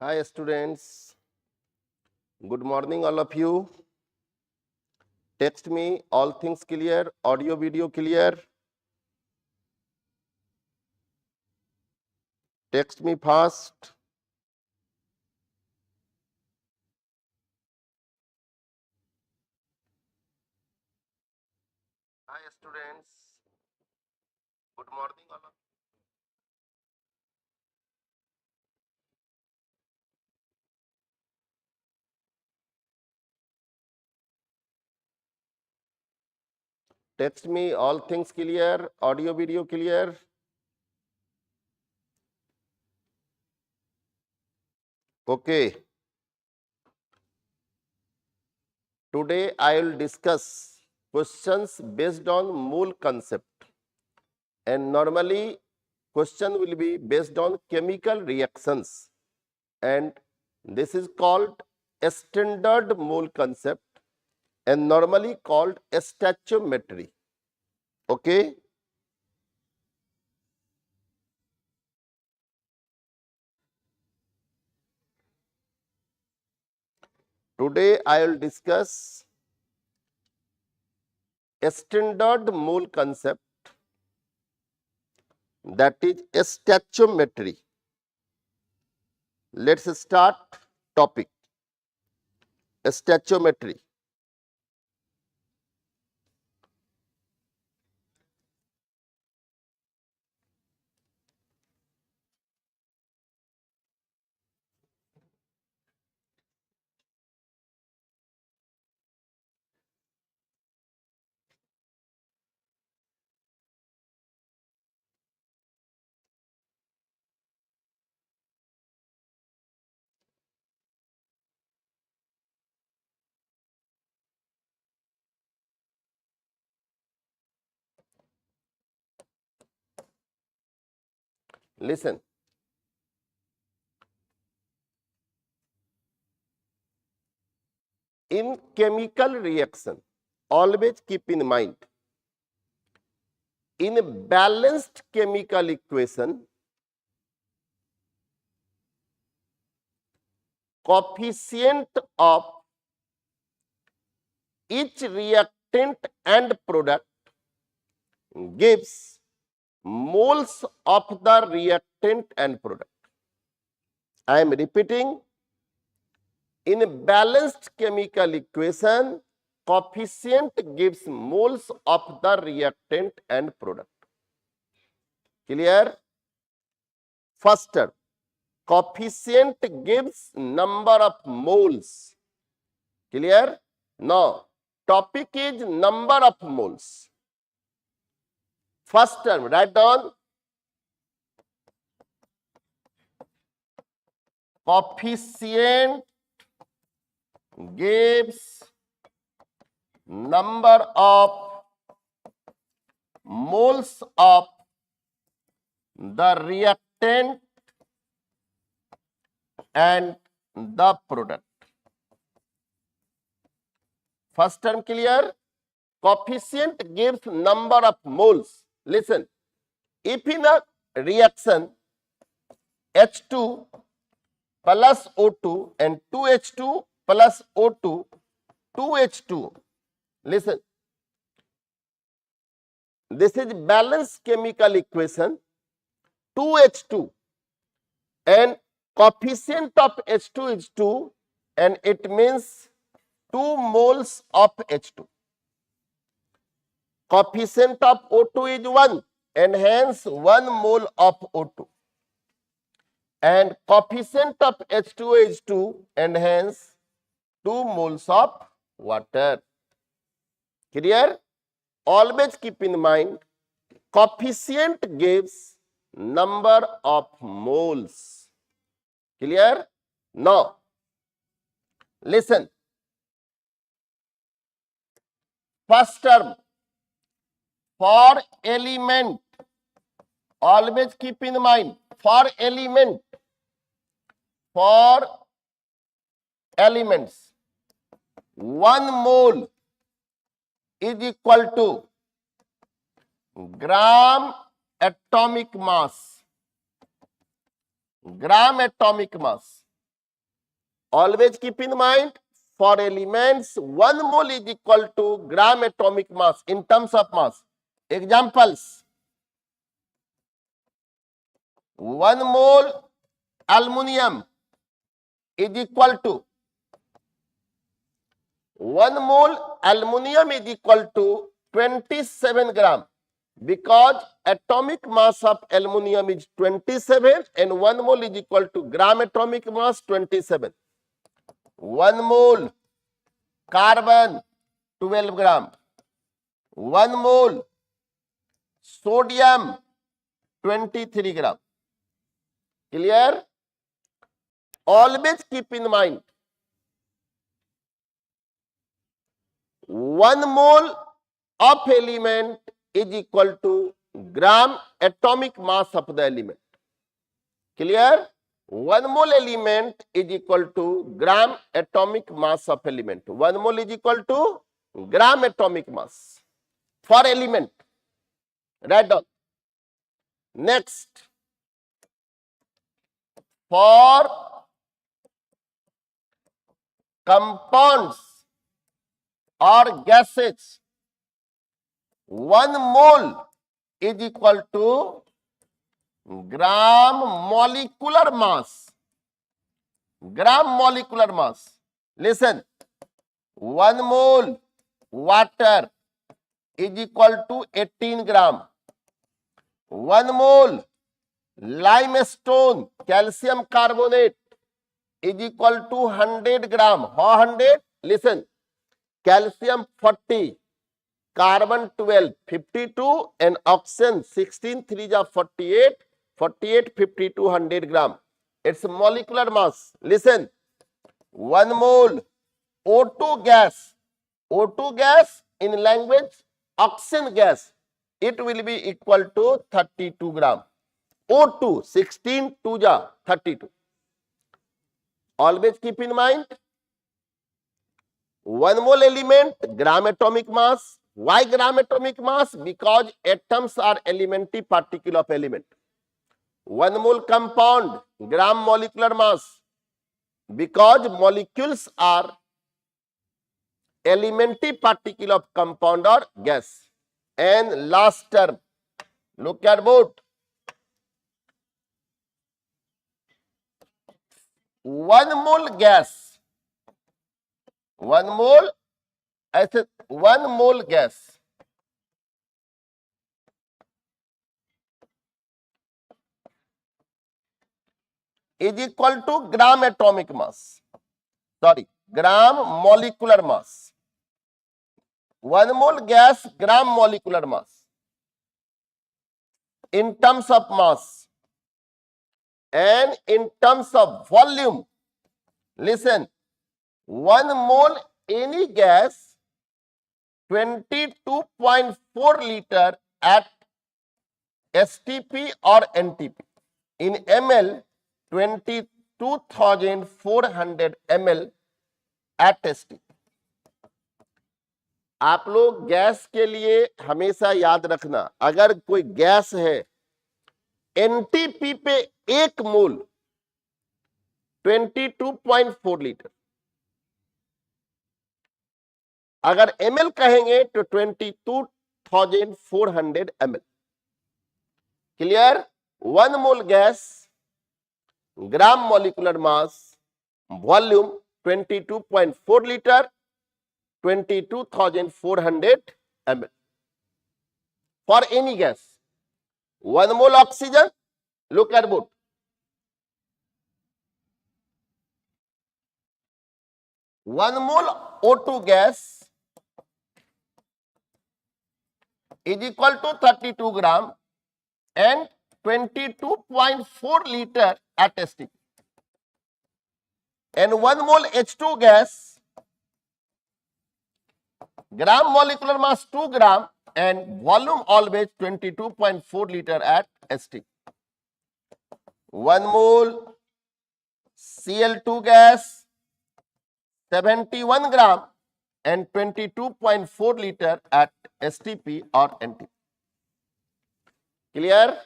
Hi students, good morning all of you. Text me, all things clear, audio video clear. Text me fast. Hi students, good morning all of you. Text me, all things clear, audio video clear. Okay. Today I will discuss questions based on Mool concept, and normally question will be based on chemical reactions, and this is called a standard Mool concept and normally called stoichiometry. Okay. Today I will discuss a standard Mool concept, that is stoichiometry. Let's start topic stoichiometry. Listen, in chemical reaction, always keep in mind, in a balanced chemical equation, coefficient of each reactant and product gives moles of the reactant and product. I am repeating, in a balanced chemical equation, coefficient gives moles of the reactant and product. Clear? First term, coefficient gives number of moles. Clear? Now, topic is number of moles. First term, write down coefficient gives number of moles of the reactant and the product. First term clear? Coefficient gives number of moles. Listen, if in a reaction H2 plus O2 and 2H2 plus O2, 2H2. Listen, this is balanced chemical equation, 2H2, and coefficient of H2 is 2, and it means 2 moles of H2. Coefficient of O2 is 1, and hence 1 mole of O2. And coefficient of H2O is 2, and hence 2 moles of water. Clear? Always keep in mind, coefficient gives number of moles. Clear? Now, listen. First term, for element, always keep in mind, for element, for elements, 1 mole is equal to gram atomic mass. Gram atomic mass. Always keep in mind, for elements, 1 mole is equal to gram atomic mass in terms of mass. Examples: 1 mole aluminum is equal to 27 gram, because atomic mass of aluminum is 27 and 1 mole is equal to gram atomic mass 27. 1 mole carbon 12 gram, 1 mole sodium 23 gram. Clear? Always keep in mind, 1 mole of element is equal to gram atomic mass of the element. Clear? 1 mole element is equal to gram atomic mass of element. 1 mole is equal to gram atomic mass for element. Write down. Next, for compounds or gases, 1 mole is equal to gram molecular mass. Gram molecular mass. Listen, 1 mole water is equal to 18 gram. 1 mole limestone calcium carbonate is equal to 100 gram. How 100? Listen, calcium 40, carbon 12, 52 and oxygen 16, 3 are 48, 48, 52, 100 gram. Its molecular mass. Listen, 1 mole O2 gas. O2 gas in language oxygen gas. It will be equal to 32 gram. O2 16, 2 ja 32. Always keep in mind, 1 mole element gram atomic mass. Why gram atomic mass? Because atoms are elementary particle of element. 1 mole compound gram molecular mass, because molecules are elementary particle of compound or gas. And last term, look at board. 1 mole gas, 1 mole, I said 1 mole gas is equal to gram atomic mass. Sorry, gram molecular mass. 1 mole gas, gram molecular mass in terms of mass and in terms of volume. Listen, 1 mole any gas 22.4 liter at STP or NTP. In ml 22,400 ml at STP. आप लोग gas के लिए हमेशा याद रखना, अगर कोई gas है एनटीपी पे 1 मोल 22.4 लीटर, अगर ml कहेंगे तो 22,400 ml. Clear? 1 mole gas, gram molecular mass, volume 22.4 litre, 22,400 ml. For any gas, 1 mole oxygen, look at both. 1 mole O2 gas is equal to 32 gram and 22.4 liter at STP. And 1 mole H2 gas, gram molecular mass 2 gram and volume always 22.4 liter at STP. 1 mole Cl2 gas 71 gram and 22.4 liter at STP or NTP. Clear?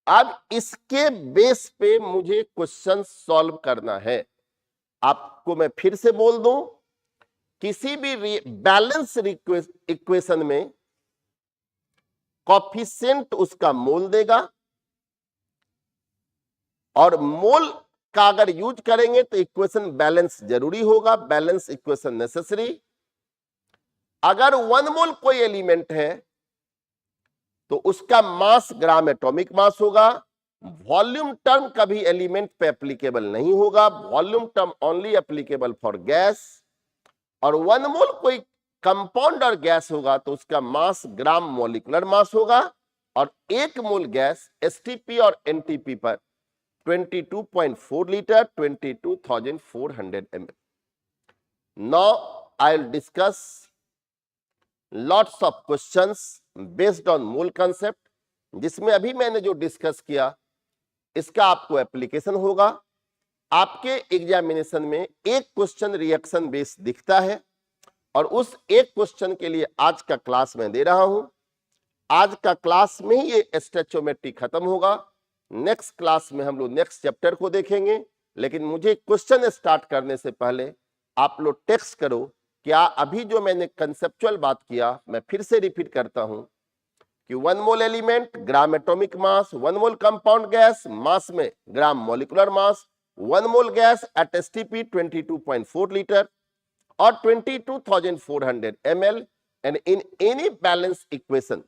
अब इसके base पे मुझे question solve करना है। आपको मैं फिर से बोल दूं, किसी भी बैलेंस इक्वेशन में कॉफिशिएंट उसका मोल देगा, और मोल का अगर यूज करेंगे तो इक्वेशन बैलेंस जरूरी होगा, बैलेंस इक्वेशन नेसेसरी। अगर 1 मोल कोई एलिमेंट है तो उसका मास ग्राम एटॉमिक मास होगा। वॉल्यूम टर्म कभी एलिमेंट पे एप्लीकेबल नहीं होगा, volume term only applicable for gas. और 1 मोल कोई कंपाउंड और गैस होगा तो उसका मास ग्राम मॉलिक्यूलर मास होगा, और 1 मोल गैस एसटीपी और एनटीपी पर 22.4 litre, 22,400 ml. Now I'll discuss lots of questions based on mole concept, जिसमें अभी मैंने जो डिस्कस किया इसका आपको एप्लीकेशन होगा। आपके एग्जामिनेशन में एक क्वेश्चन रिएक्शन बेस दिखता है, और उस एक क्वेश्चन के लिए आज का क्लास मैं दे रहा हूं। आज का क्लास में ही ये स्टोइचियोमेट्री खत्म होगा। नेक्स्ट क्लास में हम लोग नेक्स्ट चैप्टर को देखेंगे, लेकिन मुझे क्वेश्चन स्टार्ट करने से पहले आप लोग टेक्स्ट करो, क्या अभी जो मैंने कंसेप्चुअल बात किया मैं फिर से रिपीट करता हूं कि 1 मोल एलिमेंट ग्राम एटॉमिक मास, 1 मोल कंपाउंड गैस मास में gram molecular mass, 1 mole gas at STP 22.4 litre or 22,400 ml, and in any balanced equation,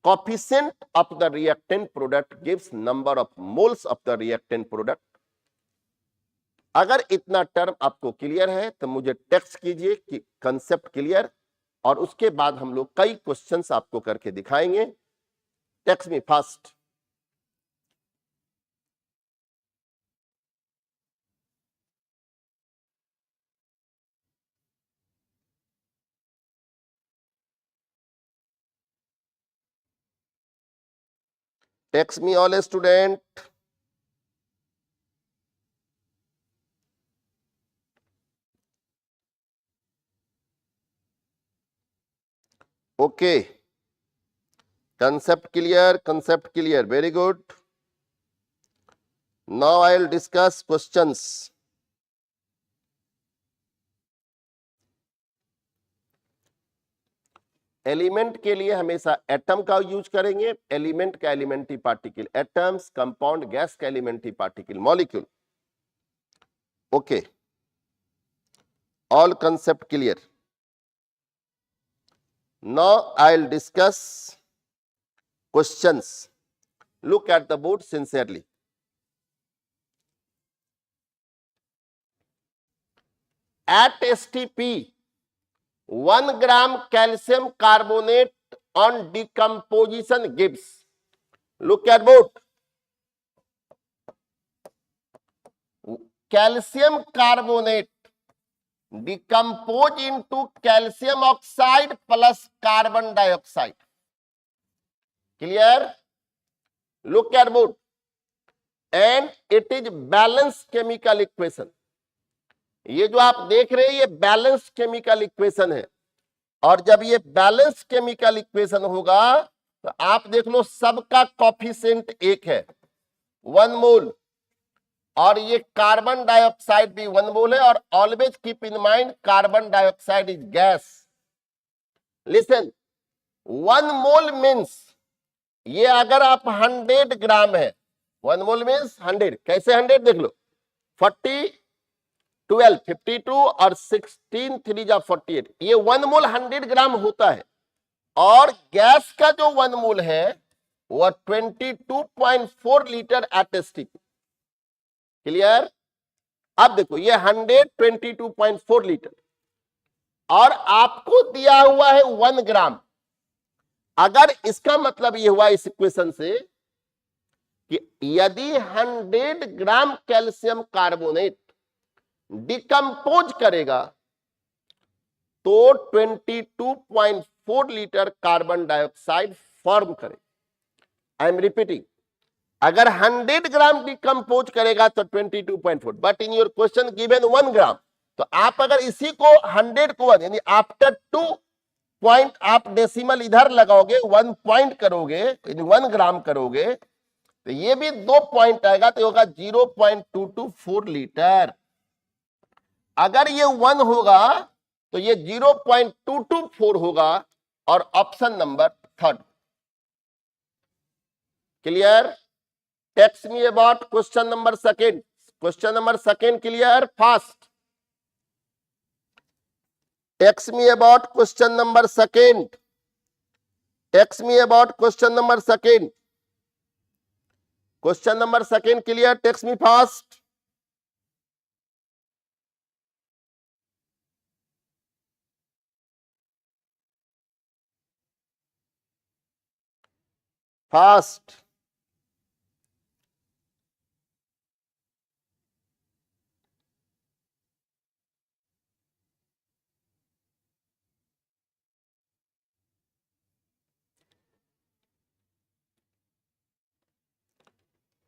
coefficient of the reactant product gives number of moles of the reactant product. अगर इतना term आपको clear है तो मुझे text कीजिए कि concept clear, और उसके बाद हम लोग कई क्वेश्चंस आपको करके दिखाएंगे। Text me fast. Text me all student. Okay. Concept clear. Very good. Now I will discuss questions. Element के लिए हमेशा एटम का यूज करेंगे। एलिमेंट का elementary particle atoms, compound gas का elementary particle molecule. Okay, all concept clear. Now I will discuss questions. Look at the board sincerely. At STP 1 gram calcium carbonate on decomposition gives, look at board, calcium carbonate decompose into calcium oxide plus carbon dioxide. Clear? Look at board, and it is balanced chemical equation. ये जो आप देख रहे हैं ये balance chemical equation है, और जब ये बैलेंस केमिकल इक्वेशन होगा तो आप देख लो सबका कॉफिशिएंट 1 है, 1 मोल, और ये कार्बन डाइऑक्साइड भी 1 मोल है। और always keep in mind carbon dioxide is gas. Listen, 1 mole means ये अगर आप 100 ग्राम है, 1 मोल मीन्स 100। कैसे 100 देख लो, 40 12 52 और 16 3 जा 48, ये 1 मोल 100 ग्राम होता है। और गैस का जो 1 मोल है वह 22.4 लीटर एट एसटीपी। क्लियर? अब देखो ये 100 22.4 लीटर, और आपको दिया हुआ है 1 ग्राम। अगर इसका मतलब ये हुआ इस इक्वेशन से कि यदि 100 ग्राम कैल्शियम कार्बोनेट डिकम्पोज करेगा तो 22.4 लीटर कार्बन डाइऑक्साइड फॉर्म करेगा। आई एम रिपीटिंग, अगर 100 ग्राम डिकम्पोज करेगा तो 22.4, but in your question given 1 ग्राम, तो आप अगर इसी को 100 को 1 यानी आफ्टर 2 पॉइंट आप डेसिमल इधर लगाओगे, 1 पॉइंट करोगे, 1 ग्राम करोगे, तो ये भी 2 पॉइंट आएगा, तो होगा 0.224 लीटर। अगर ये 1 होगा तो ये 0.224 होगा, और option number 3। Clear? Text me about question number 2। Question number 2 clear? Fast text me about question number 2। Text me about question number 2। Question number 2 clear? Text me fast. Fast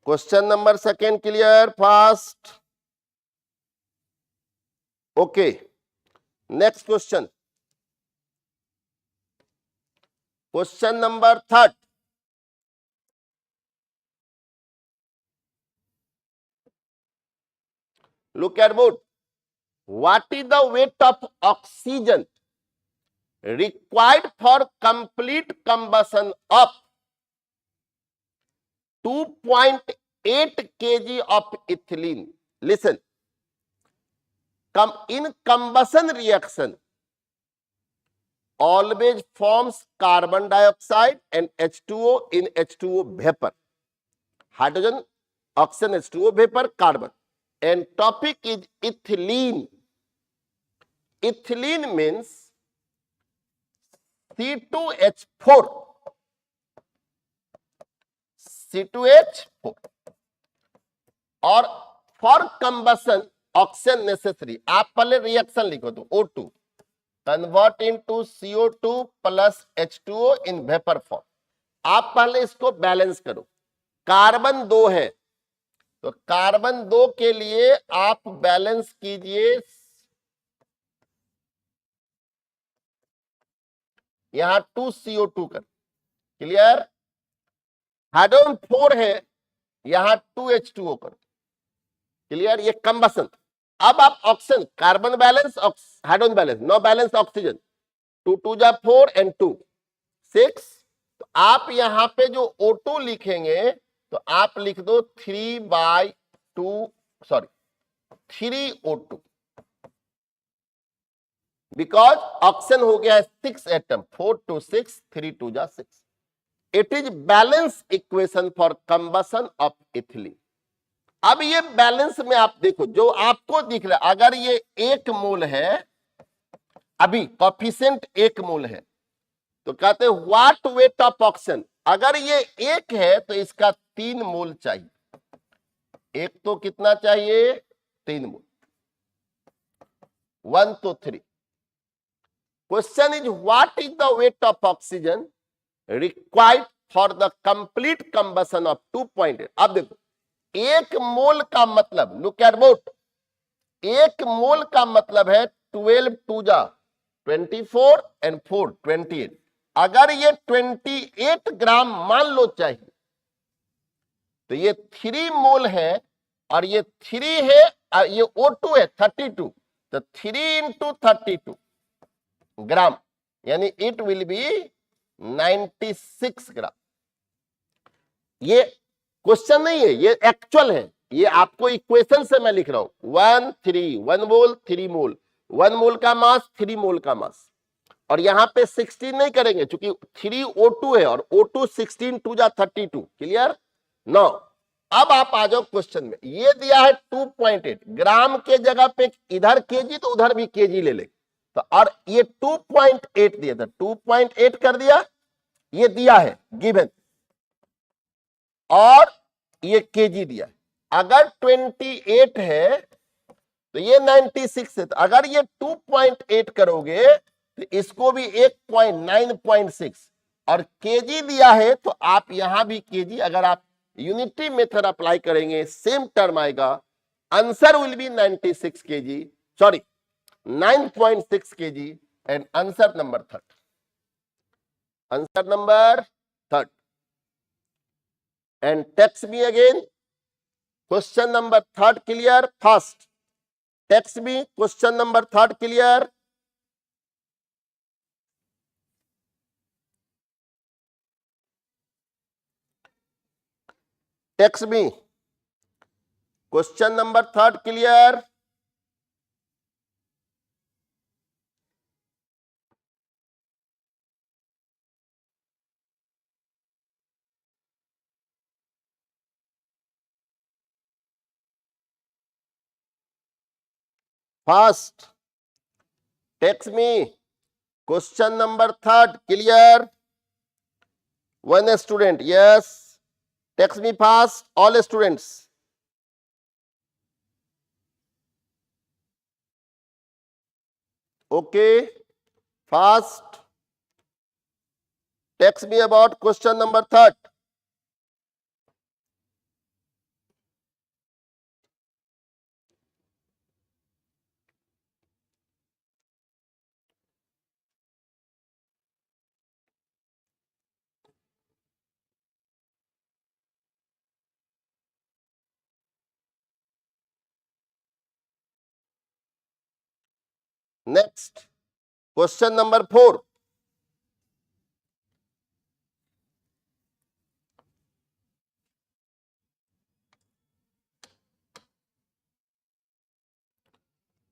question number 2 clear? Fast. Okay, next question, question number 3। Look at board. What is the weight of oxygen required for complete combustion of 2.8 kg of ethylene? Listen. In combustion reaction, always forms carbon dioxide and H2O in H2O vapor. Hydrogen, oxygen, H2O vapor, carbon. And topic is ethylene. Ethylene means C2H4. C2H4 और for combustion oxygen necessary. आप पहले reaction लिखो तो O2 convert into CO2 plus H2O in vapour form. आप पहले इसको balance करो। Carbon 2 है तो कार्बन 2 के लिए आप बैलेंस कीजिए, यहां 2 CO2 कर। क्लियर? हाइड्रोजन 4 है, यहां 2 H2O कर। क्लियर? ये कंबसन। अब आप oxygen, carbon balance, hydrogen balance, no balance oxygen, 2 2 जा 4 एंड 2 6। तो आप यहां पे जो O2 लिखेंगे तो आप लिख दो 3O2 बिकॉज ऑक्सीजन हो गया है 6 एटम, 4 2 6, 3 2 जा 6। It is balance equation for combustion of ethylene. अब ये बैलेंस में आप देखो, जो आपको दिख रहा है, अगर ये 1 मोल है, अभी कॉफिशिएंट 1 मोल है, तो कहते हैं व्हाट वेट ऑफ ऑक्सीजन। अगर ये 1 है तो इसका 3 मोल चाहिए। 1 तो कितना चाहिए? 3 मोल। 1 तो 3। Question is what is the weight of oxygen required for the complete combustion of 2.8। अब देखो 1 मोल का मतलब, लुक एट बोट, 1 मोल का मतलब है 12 2 जा 24 एंड 4 28। अगर ये 28 ग्राम मान लो चाहिए तो ये 3 मोल है, और ये 3 है, और ये O2 है 32, तो 3 इंटू 32 ग्राम, यानी इट विल बी 96 ग्राम। ये क्वेश्चन नहीं है, ये एक्चुअल है, ये आपको इक्वेशन से मैं लिख रहा हूं। 1 मोल 3 मोल, 1 मोल का मास 3 मोल का मास, और यहां पे 16 नहीं करेंगे क्योंकि 3 O2 है, और O2 16 2 जा 32। क्लियर? नो, अब आप आ जाओ क्वेश्चन में। ये दिया है 2.8 ग्राम के जगह पे इधर केजी, तो उधर भी केजी ले ले, तो और ये 2.8 दिया था, 2.8 कर दिया, ये दिया है गिवन, और ये केजी दिया है। अगर 28 है तो ये 96 है, तो अगर ये 2.8 करोगे तो इसको भी 9.6, और केजी दिया है तो आप यहां भी केजी, अगर आप यूनिटी मेथड अप्लाई करेंगे सेम टर्म आएगा। Answer will be 96 KG, sorry 9.6 KG, and answer number 3। Answer number third. And text me again. Question number third clear? First. Text me. Question number third clear? Text me. Question number third clear? First. Text me. Question number third clear? One student. Yes. Text me fast. All students. Okay. Fast. Text me about question number third. Next. Question number 4.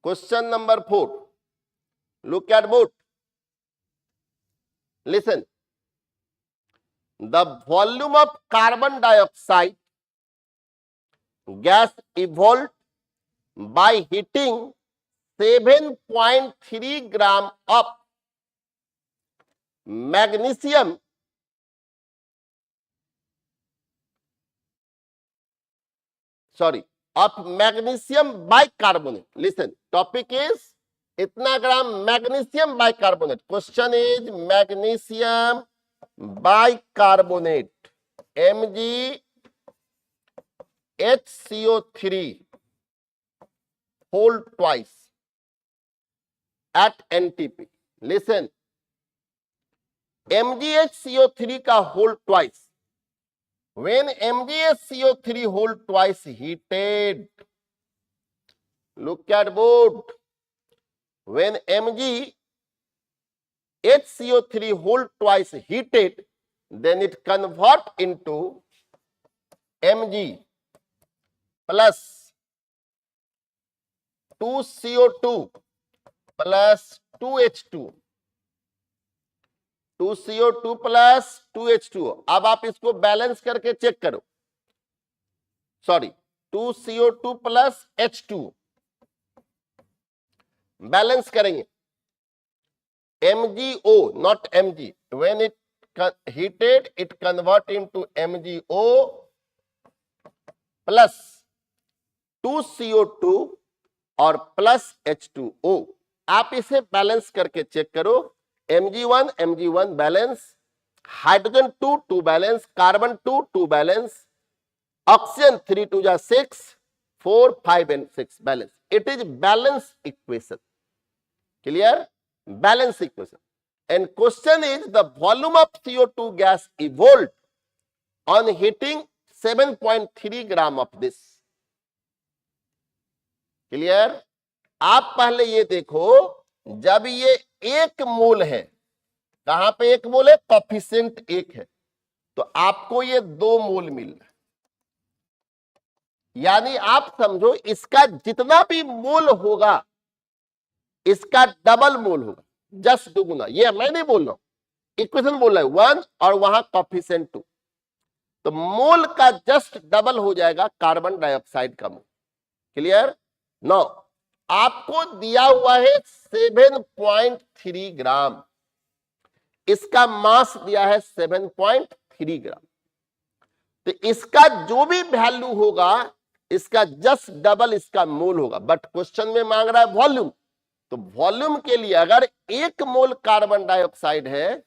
Question number 4. Look at board. Listen. The volume of carbon dioxide gas evolved by heating 7.3 gram of magnesium bicarbonate. Listen, topic is itna gram magnesium bicarbonate. Question is magnesium bicarbonate, MgHCO3 whole twice at NTP. Listen, MgHCO3 का whole twice. When MgHCO3 whole twice heated, look at board. When MgHCO3 whole twice heated, then it convert into Mg plus 2CO2 plus 2H2. 2CO2 plus 2H2. अब आप इसको balance करके check करो. Sorry, 2CO2 plus H2 balance करेंगे. MgO, not Mg. When it heated, it convert into MgO plus 2CO2 और plus H2O. आप इसे balance करके चेक करो. Mg1 balance, hydrogen 2 balance, carbon 2 balance, oxygen 3 2 जा 6, 4 5 and 6 balance. It is balance equation. Clear? Balance equation. And question is the volume of CO2 gas evolved on heating 7.3 gram of this. Clear? आप पहले ये देखो, जब ये 1 मोल है, कहां पे 1 मोल है? कोफिशिएंट 1 है, तो आपको ये 2 मोल मिल रहा है. यानी आप समझो इसका जितना भी मोल होगा, इसका डबल मोल होगा, जस्ट दुगुना. ये मैं नहीं बोल रहा हूं, इक्वेशन बोल रहा है 1 और वहां कोफिशिएंट 2, तो मोल का जस्ट डबल हो जाएगा कार्बन डाइऑक्साइड का मोल. क्लियर? नो, आपको दिया हुआ है 7.3 ग्राम, इसका मास दिया है 7.3 ग्राम. तो इसका जो भी वैल्यू होगा, इसका जस्ट डबल इसका मोल होगा. बट क्वेश्चन में मांग रहा है वॉल्यूम, तो वॉल्यूम के लिए अगर 1 मोल कार्बन डाइऑक्साइड है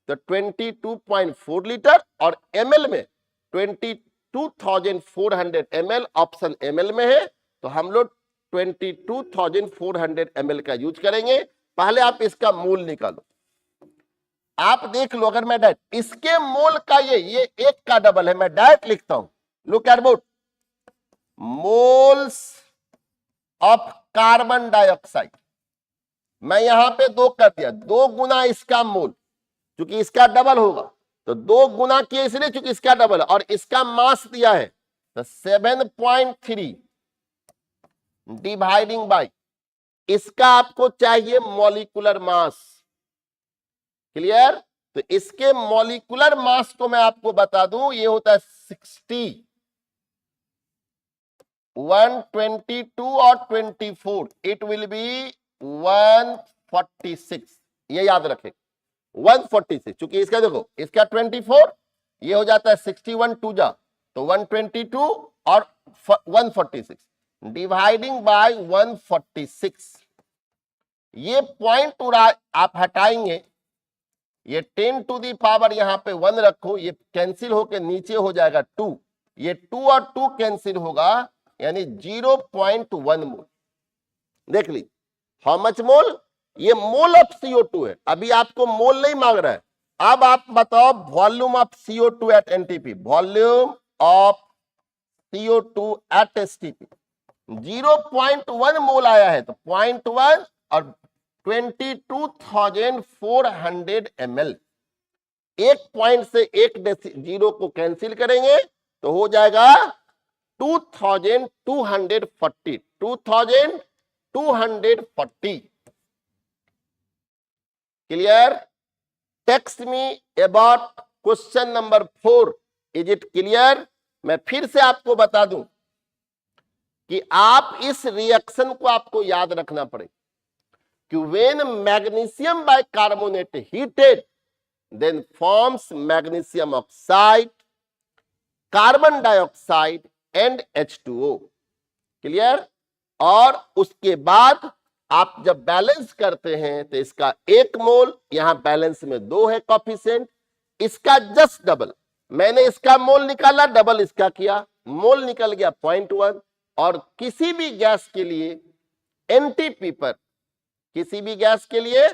तो 22.4 लीटर, और ml में 22,400 ml, ऑप्शन ml में है, तो हम लोग 22,400 ml का यूज करेंगे. पहले आप इसका मोल निकालो. आप देख लो, अगर मैं डायरेक्ट इसके मोल का ये एक का डबल है, मैं डायरेक्ट लिखता हूं, look at boat, moles of carbon dioxide, मैं यहां पे 2 कर दिया, 2 गुना इसका मोल, क्योंकि इसका डबल होगा तो 2 गुना किया इसलिए क्योंकि इसका डबल है, और इसका मास दिया है तो 7.3 डिवाइडिंग बाय इसका आपको चाहिए मॉलिक्यूलर मास। क्लियर? तो इसके मॉलिक्यूलर मास को मैं आपको बता दूं, ये होता है 60, 122 और 24, इट विल बी 146, ये याद रखें 146, क्योंकि इसका देखो इसका 24, ये हो जाता है 61 टू जा तो 122 और 146 डिवाइडिंग बाय 146, ये पॉइंट आप हटाएंगे, ये 10 टू दी पावर यहां पे 1 रखो, ये कैंसिल होके नीचे हो जाएगा 2, ये 2 और 2 कैंसिल होगा, यानी 0.1 मोल। देख ली हाउ मच मोल, ये मोल ऑफ CO2 है, अभी आपको मोल नहीं मांग रहा है। अब आप बताओ volume of CO2 at NTP, volume of CO2 at STP 0.1 mole आया है, तो 0.1 और 22,400 ml, एक पॉइंट से एक जीरो को कैंसिल करेंगे तो हो जाएगा 2240। Clear? Text me about question number 4, is it clear? मैं फिर से आपको बता दूं कि आप इस रिएक्शन को आपको याद रखना पड़ेगा कि when magnesium bicarbonate heated then forms magnesium oxide, carbon dioxide and H2O। Clear? और उसके बाद आप जब बैलेंस करते हैं तो इसका 1 मोल, यहां बैलेंस में 2 है कॉफिशिएंट, इसका जस्ट डबल, मैंने इसका मोल निकाला, डबल इसका किया, मोल निकल गया 0.1। और किसी भी गैस के लिए एनटीपी पर, किसी भी गैस के लिए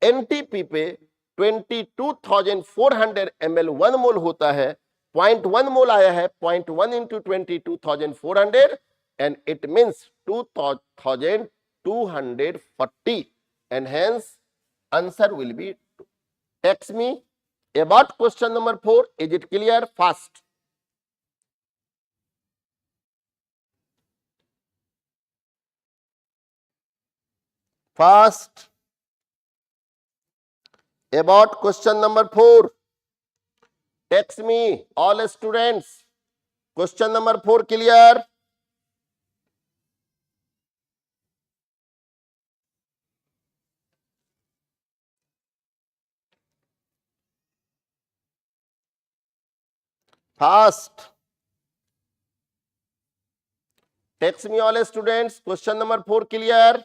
एनटीपी पे 22,400 ml 1 मोल होता है, 0.1 मोल आया है, 0.1 into 22,400 and it means 2,240 and hence answer will be 2. Text me about question number 4, is it clear? Fast. Fast about question number 4. Text me all students. Question number 4 clear? Fast. Text me all students. Question number 4 clear?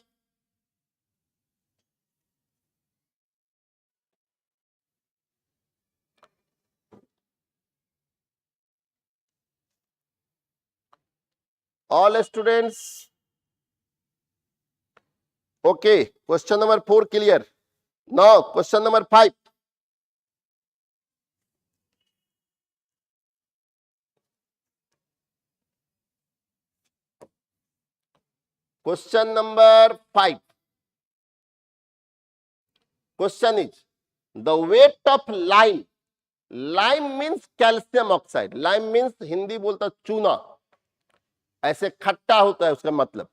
All students. Okay. Question number 4 clear. Now question number 5. Question number 5. Question is the weight of lime. Lime means calcium oxide. Lime means Hindi बोलता चूना, ऐसे खट्टा होता है उसका मतलब।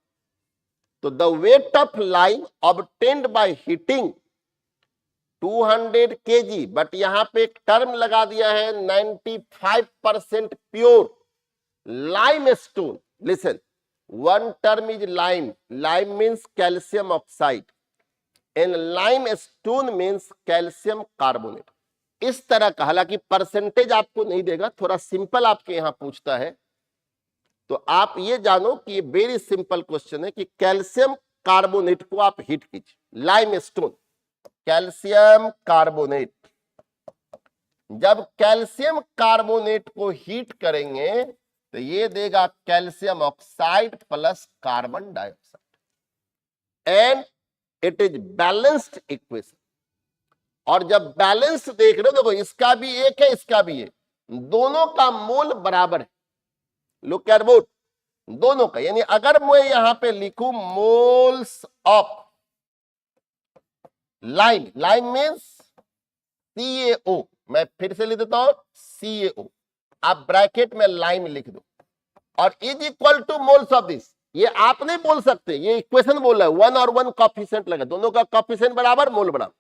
तो the weight of lime obtained by heating 200 kg, but यहां पे एक टर्म लगा दिया है 95% pure limestone. Listen, one term is lime. Lime means calcium oxide and limestone means calcium carbonate. इस तरह का, हालांकि परसेंटेज आपको नहीं देगा, थोड़ा सिंपल आपके यहां पूछता है, तो आप ये जानो कि ये वेरी सिंपल क्वेश्चन है कि कैल्शियम कार्बोनेट को आप हीट कीजिए, लाइमस्टोन, कैल्शियम कार्बोनेट, जब कैल्शियम कार्बोनेट को हीट करेंगे तो ये देगा calcium oxide plus carbon dioxide and it is balanced equation. और जब बैलेंस देख रहे हो, देखो इसका भी एक है, इसका भी है, दोनों का मोल बराबर है। लुक एट बोथ, दोनों का। यानी अगर मैं यहां पे लिखूं moles of lime, lime means CaO, मैं फिर से लिख देता हूं CaO, आप ब्रैकेट में लाइम लिख दो, और is equal two moles of this. ये आप नहीं बोल सकते, ये इक्वेशन बोल रहा है, 1 और 1 कॉफिशिएंट लगा, दोनों का कॉफिशिएंट बराबर, मोल बराबर।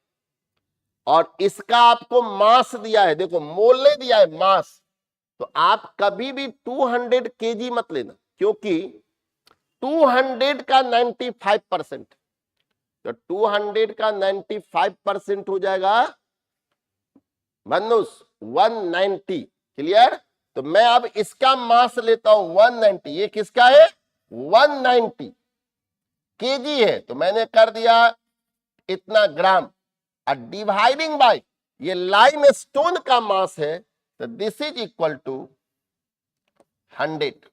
और इसका आपको मास दिया है, देखो मोल नहीं दिया है, मास। तो आप कभी भी 200 kg मत लेना, क्योंकि 200 का 95%, तो 200 का 95% हो जाएगा मनुष 190। क्लियर? तो मैं अब इसका मास लेता हूं 190, ये किसका है 190 केजी है, तो मैंने कर दिया इतना ग्राम, और डिवाइडिंग बाय ये लाइम स्टोन का मास है, तो दिस इज इक्वल टू 100।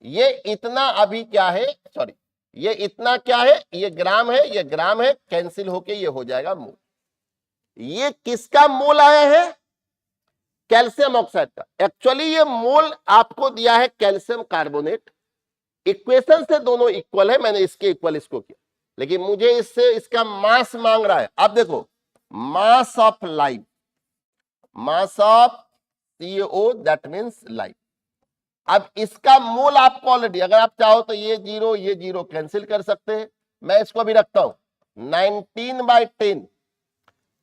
ये इतना अभी क्या है, सॉरी ये इतना क्या है, ये ग्राम है, ये ग्राम है, कैंसिल होके ये हो जाएगा मोल। ये किसका मोल आया है, कैल्शियम ऑक्साइड का। एक्चुअली ये मोल आपको दिया है कैल्शियम कार्बोनेट, इक्वेशन से दोनों इक्वल है, मैंने इसके इक्वल इसको किया, लेकिन मुझे इससे इसका मास मांग रहा है। अब देखो mass of lime, mass of CaO that means lime. अब इसका मोल आपको ऑलरेडी, अगर आप चाहो तो ये जीरो कैंसिल कर सकते हैं, मैं इसको भी रखता हूं 19/10,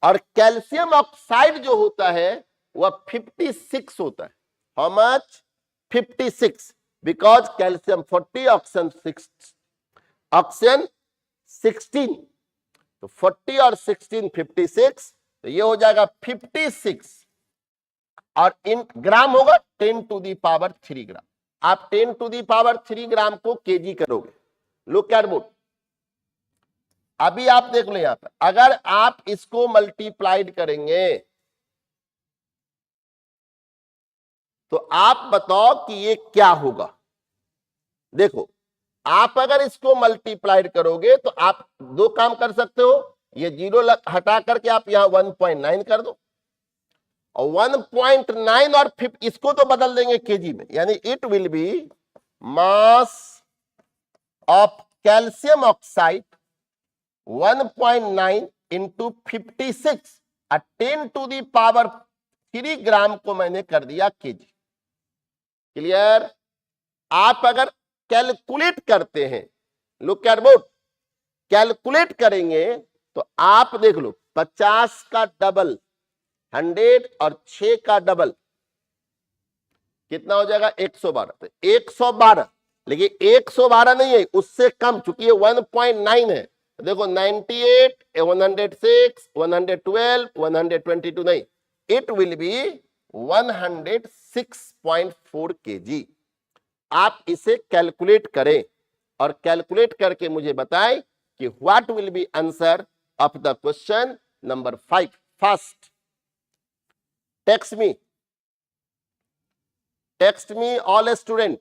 और कैल्शियम ऑक्साइड जो होता है वह 56 होता है। How much 56, because calcium 40, oxygen 16, तो 40 और 16 56, तो ये हो जाएगा 56, और इन ग्राम होगा 10⁻³ ग्राम। आप 10⁻³ ग्राम को केजी करोगे। लुक एट बोथ, अभी आप देख लो यहां पर, अगर आप इसको मल्टीप्लाइड करेंगे तो आप बताओ कि ये क्या होगा। देखो आप अगर इसको मल्टीप्लाइड करोगे तो आप दो काम कर सकते हो, ये जीरो हटा करके आप यहां 1.9 कर दो, और 1.9 और इसको तो बदल देंगे केजी में, यानी it will B mass of calcium oxide 1.9 into 56, 10⁻³ ग्राम को मैंने कर दिया केजी। क्लियर? आप अगर कैलकुलेट करते हैं, लुक एट बोथ, कैलकुलेट करेंगे तो आप देख लो 50 का डबल 100 और 6 का डबल कितना हो जाएगा 112, तो 112, लेकिन 112 नहीं है, उससे कम, चूंकि ये 1.9 है। देखो 98, 106, 112, 122 नहीं, इट विल बी 106.4 kg। आप इसे कैलकुलेट करें और कैलकुलेट करके मुझे बताएं कि what will B answer of the question number 5। First text me all student.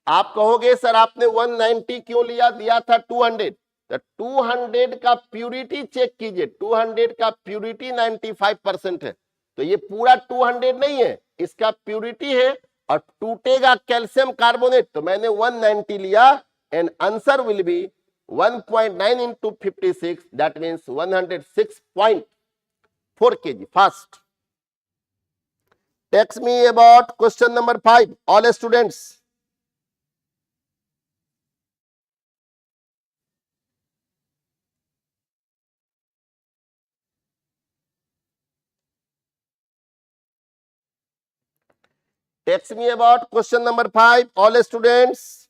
आप कहोगे सर आपने 190 क्यों लिया, दिया था 200, तो 200 का प्यूरिटी चेक कीजिए, 200 का प्यूरिटी 95% है, तो ये पूरा 200 नहीं है, इसका प्यूरिटी है, और टूटेगा कैल्शियम कार्बोनेट, तो मैंने 190 लिया, and answer will be 1.9 into 56, that means 106.4 kg। First text me about question number 5, all students। text me about question number 5, all students।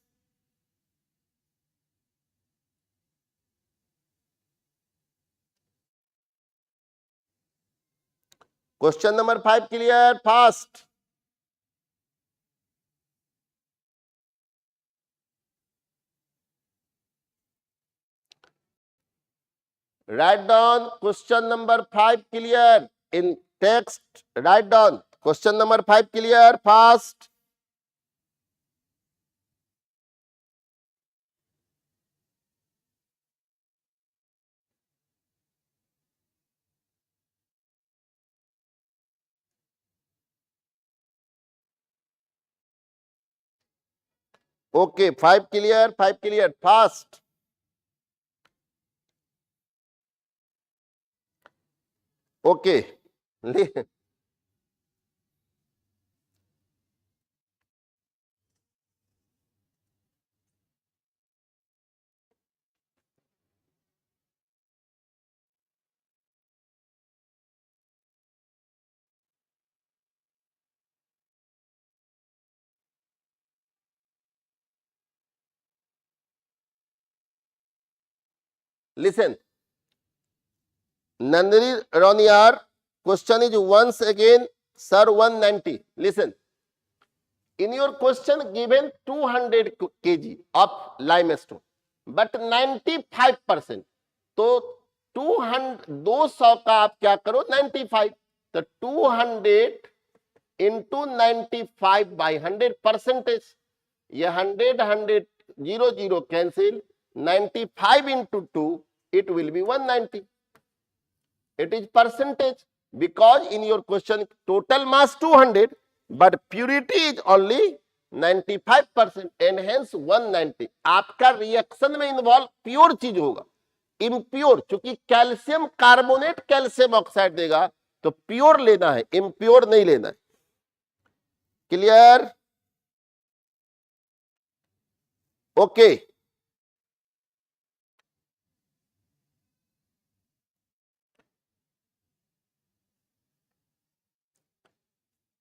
Question number 5 clear, fast. Write down question number 5 clear in text. Write down question number 5 clear, fast. Okay, 5 clear, 5 clear, fast. Okay, listen. Nandini Roniar, question is once again, sir, 190. Listen. In your question given 200 kg of limestone, but 95%, तो 200 का आप क्या करो 95, तो 200 into 95 by 100%, ये 100 0 cancel, 95 into 2 it will be 190. It is percentage because in your question total mass 200 but purity is only 95% and hence 190. आपका reaction में involve pure चीज होगा, इम्प्योर चूंकि कैल्शियम कार्बोनेट कैल्शियम ऑक्साइड देगा तो प्योर लेना है, इम्प्योर नहीं लेना है। Clear? Okay,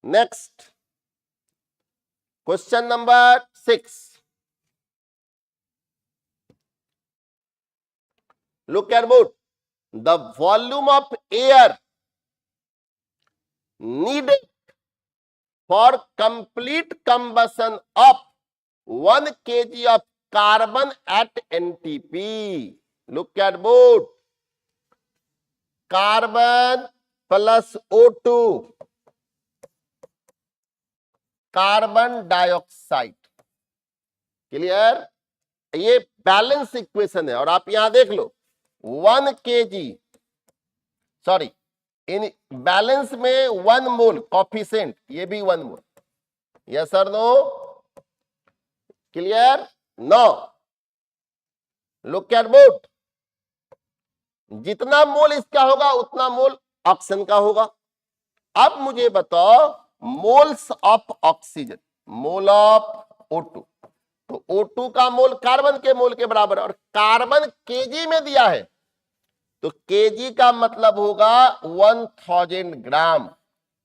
next question number 6. Look at both. The volume of air needed for complete combustion of 1 kg of carbon at NTP. Look at both. Carbon plus O2, carbon dioxide. Clear? ये balance equation है और आप यहां देख लो 1 kg, sorry इन balance में 1 mole coefficient, ये भी 1 मोल। यस और no? Clear? No. Look at both, जितना मोल इसका होगा उतना मोल ऑक्सीजन का होगा। अब मुझे बताओ moles of oxygen, mole of O2, तो O2 का मोल कार्बन के मोल के बराबर है और कार्बन केजी में दिया है तो केजी का मतलब होगा 1000 ग्राम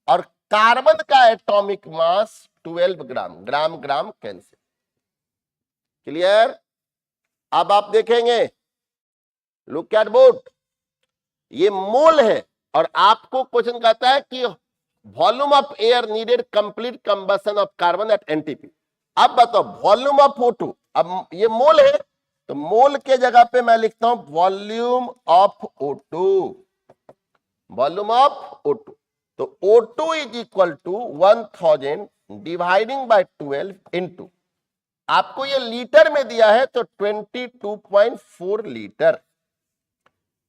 और कार्बन का एटॉमिक मास 12 ग्राम, ग्राम ग्राम कैंसिल। क्लियर? अब आप देखेंगे, लुक एट बोथ, ये मोल है और आपको क्वेश्चन कहता है कि volume of air needed complete combustion of carbon at NTP. अब बताओ वॉल्यूम ऑफ O2, अब ये मोल है तो मोल के जगह पे मैं लिखता हूं volume of O2, volume of O2, तो O2 is equal to 1000 dividing by 12 into, आपको ये लीटर में दिया है तो 22.4 लीटर,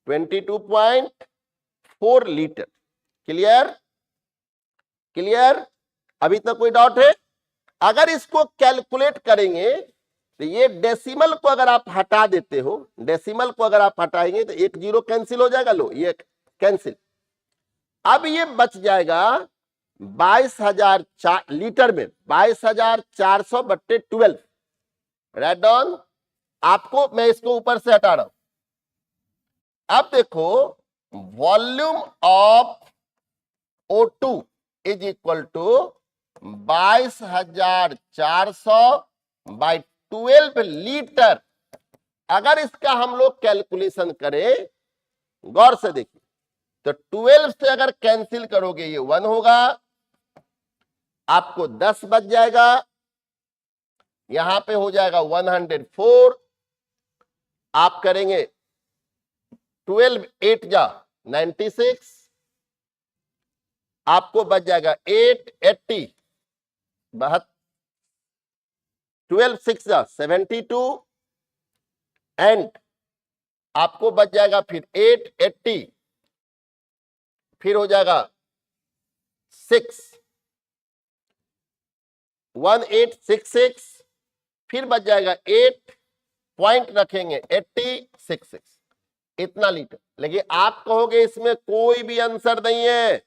22.4 लीटर। क्लियर? क्लियर? अभी तक कोई डाउट है? अगर इसको कैलकुलेट करेंगे तो ये डेसिमल को अगर आप हटा देते हो, डेसिमल को अगर आप हटाएंगे तो 1 0 कैंसिल हो जाएगा, लो ये कैंसिल। अब ये बच जाएगा 22,000 लीटर में 22,400 बट्टे 12। राइट डाउन, आपको मैं इसको ऊपर से हटा रहा हूं। अब देखो volume of O2 is equal to 22,400 by 12 litre. अगर इसका हम लोग कैलकुलेशन करें, गौर से देखिए, तो 12 से अगर कैंसिल करोगे ये 1 होगा, आपको 10 बच जाएगा, यहां पे हो जाएगा 104। आप करेंगे 12 8 जा 96, आपको बच जाएगा 880, 12 6 जा 72 एंड आपको बच जाएगा फिर 880, फिर हो जाएगा 6 1866 फिर बच जाएगा 8 पॉइंट रखेंगे 86 इतना लीटर। लेकिन आप कहोगे इसमें कोई भी आंसर नहीं है,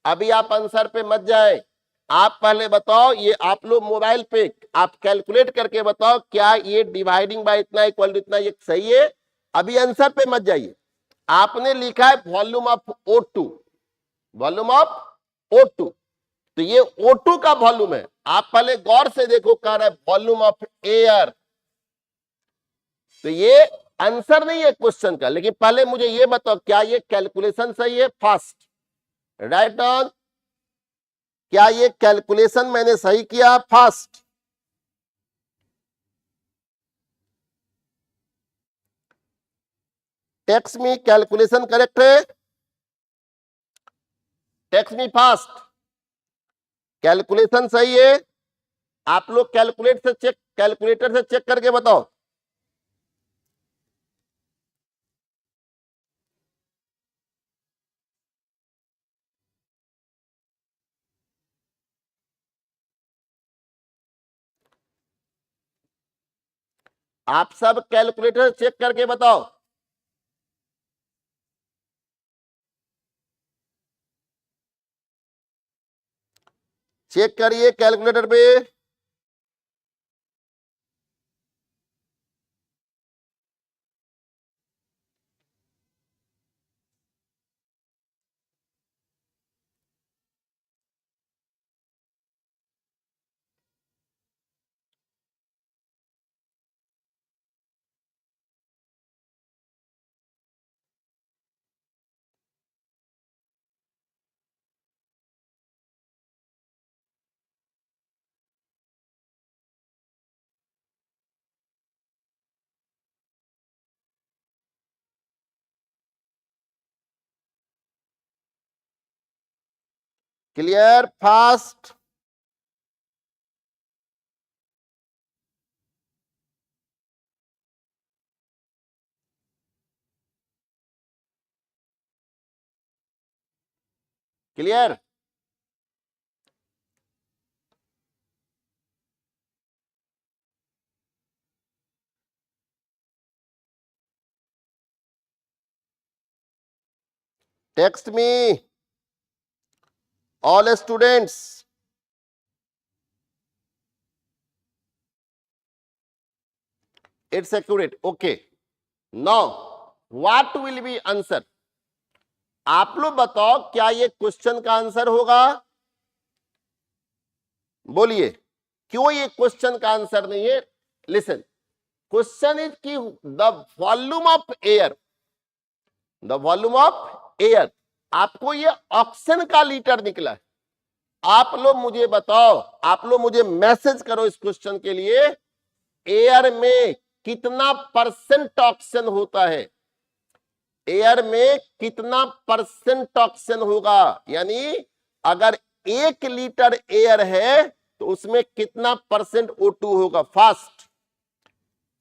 अभी आप आंसर पे मत जाए, आप पहले बताओ, ये आप लोग मोबाइल पे आप कैलकुलेट करके बताओ क्या ये डिवाइडिंग बाय इतना इक्वल टू इतना ये सही है। अभी आंसर पे मत जाइए। आपने लिखा है volume of O2, volume of O2, तो ये O2 का वॉल्यूम है। आप पहले गौर से देखो, कह रहा है वॉल्यूम ऑफ एयर, तो ये आंसर नहीं है क्वेश्चन का। लेकिन पहले मुझे ये बताओ क्या ये कैलकुलेशन सही है? फर्स्ट राइट डाउन, क्या ये कैलकुलेशन मैंने सही किया? First text me calculation correct है? टेक्स्ट मी फास्ट, कैलकुलेशन सही है? आप लोग कैलकुलेटर से चेक करके बताओ। आप सब कैलकुलेटर से चेक करके बताओ। चेक करिए कैलकुलेटर पे। Clear? Fast, clear? Text me all students, it's accurate. Okay, now what will be answer? आप लोग बताओ क्या ये क्वेश्चन का आंसर होगा? बोलिए, क्यों ये क्वेश्चन का आंसर नहीं है? लिसन, क्वेश्चन इज कि the volume of air, the volume of air, आपको ये ऑक्सीजन का लीटर निकला है। आप लोग मुझे बताओ, आप लोग मुझे मैसेज करो इस क्वेश्चन के लिए, एयर में कितना परसेंट ऑक्सीजन होता है? एयर में कितना परसेंट ऑक्सीजन होगा? यानी अगर 1 लीटर एयर है तो उसमें कितना परसेंट O2 होगा? Fast,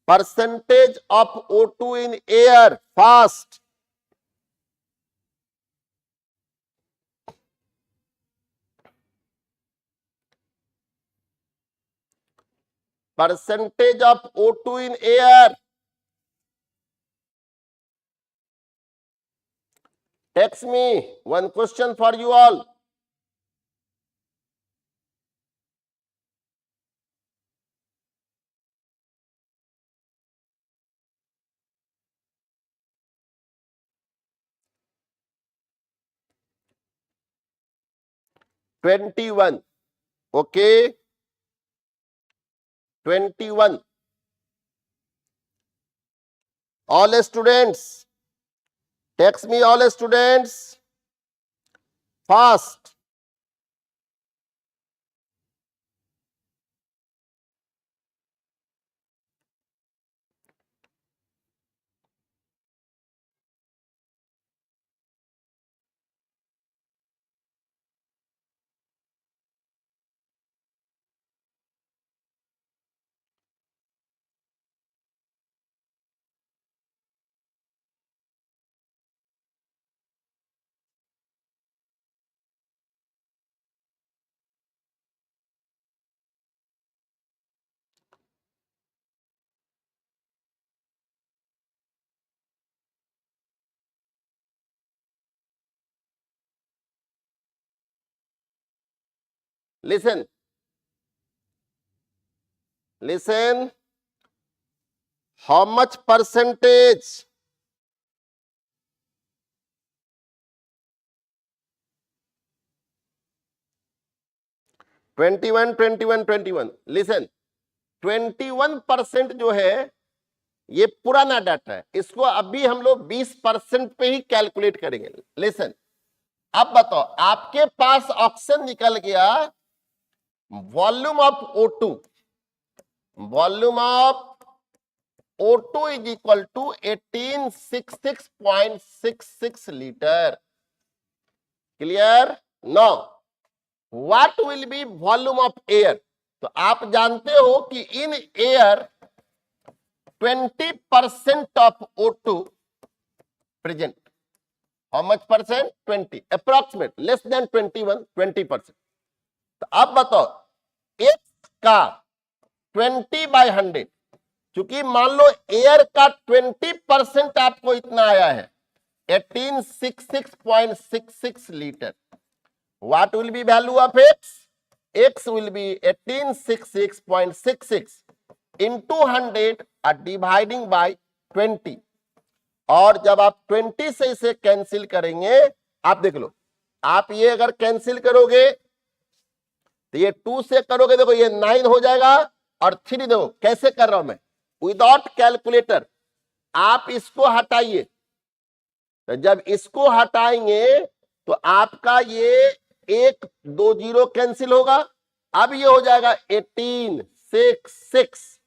percentage of O2 in air, fast. Percentage of O2 in air. Text me one question for you all. "21". Okay, 21. All students, text me all students, fast. Listen. Listen. How much percentage? $21. Listen. 21% जो है ये पुराना data है, इसको अभी हम लोग 20% पे ही कैलकुलेट करेंगे। लिसन, अब बताओ, आपके पास ऑप्शन निकल गया volume of O2, volume of O2 is equal to 1866.66 litre. Clear? No, what will be volume of air? तो आप जानते हो कि in air 20% of O2 present. How much percent? 20. Approximate, less than 21, 20%. तो अब बताओ, X का 20/100, क्योंकि मान लो एयर का 20% आपको इतना आया है 1866.66 litre. What will be value of X? X will be 1866.66 into 100 dividing by 20। और जब आप 20 से इसे कैंसिल करेंगे, आप देख लो, आप ये अगर कैंसिल करोगे तो ये 2 से करोगे, देखो ये 9 हो जाएगा, और 3 देखो कैसे कर रहा हूं मैं, विदाउट कैलकुलेटर। आप इसको हटाइए, तो जब इसको हटाएंगे तो आपका ये 1 2 0 कैंसिल होगा। अब ये हो जाएगा 18 6 6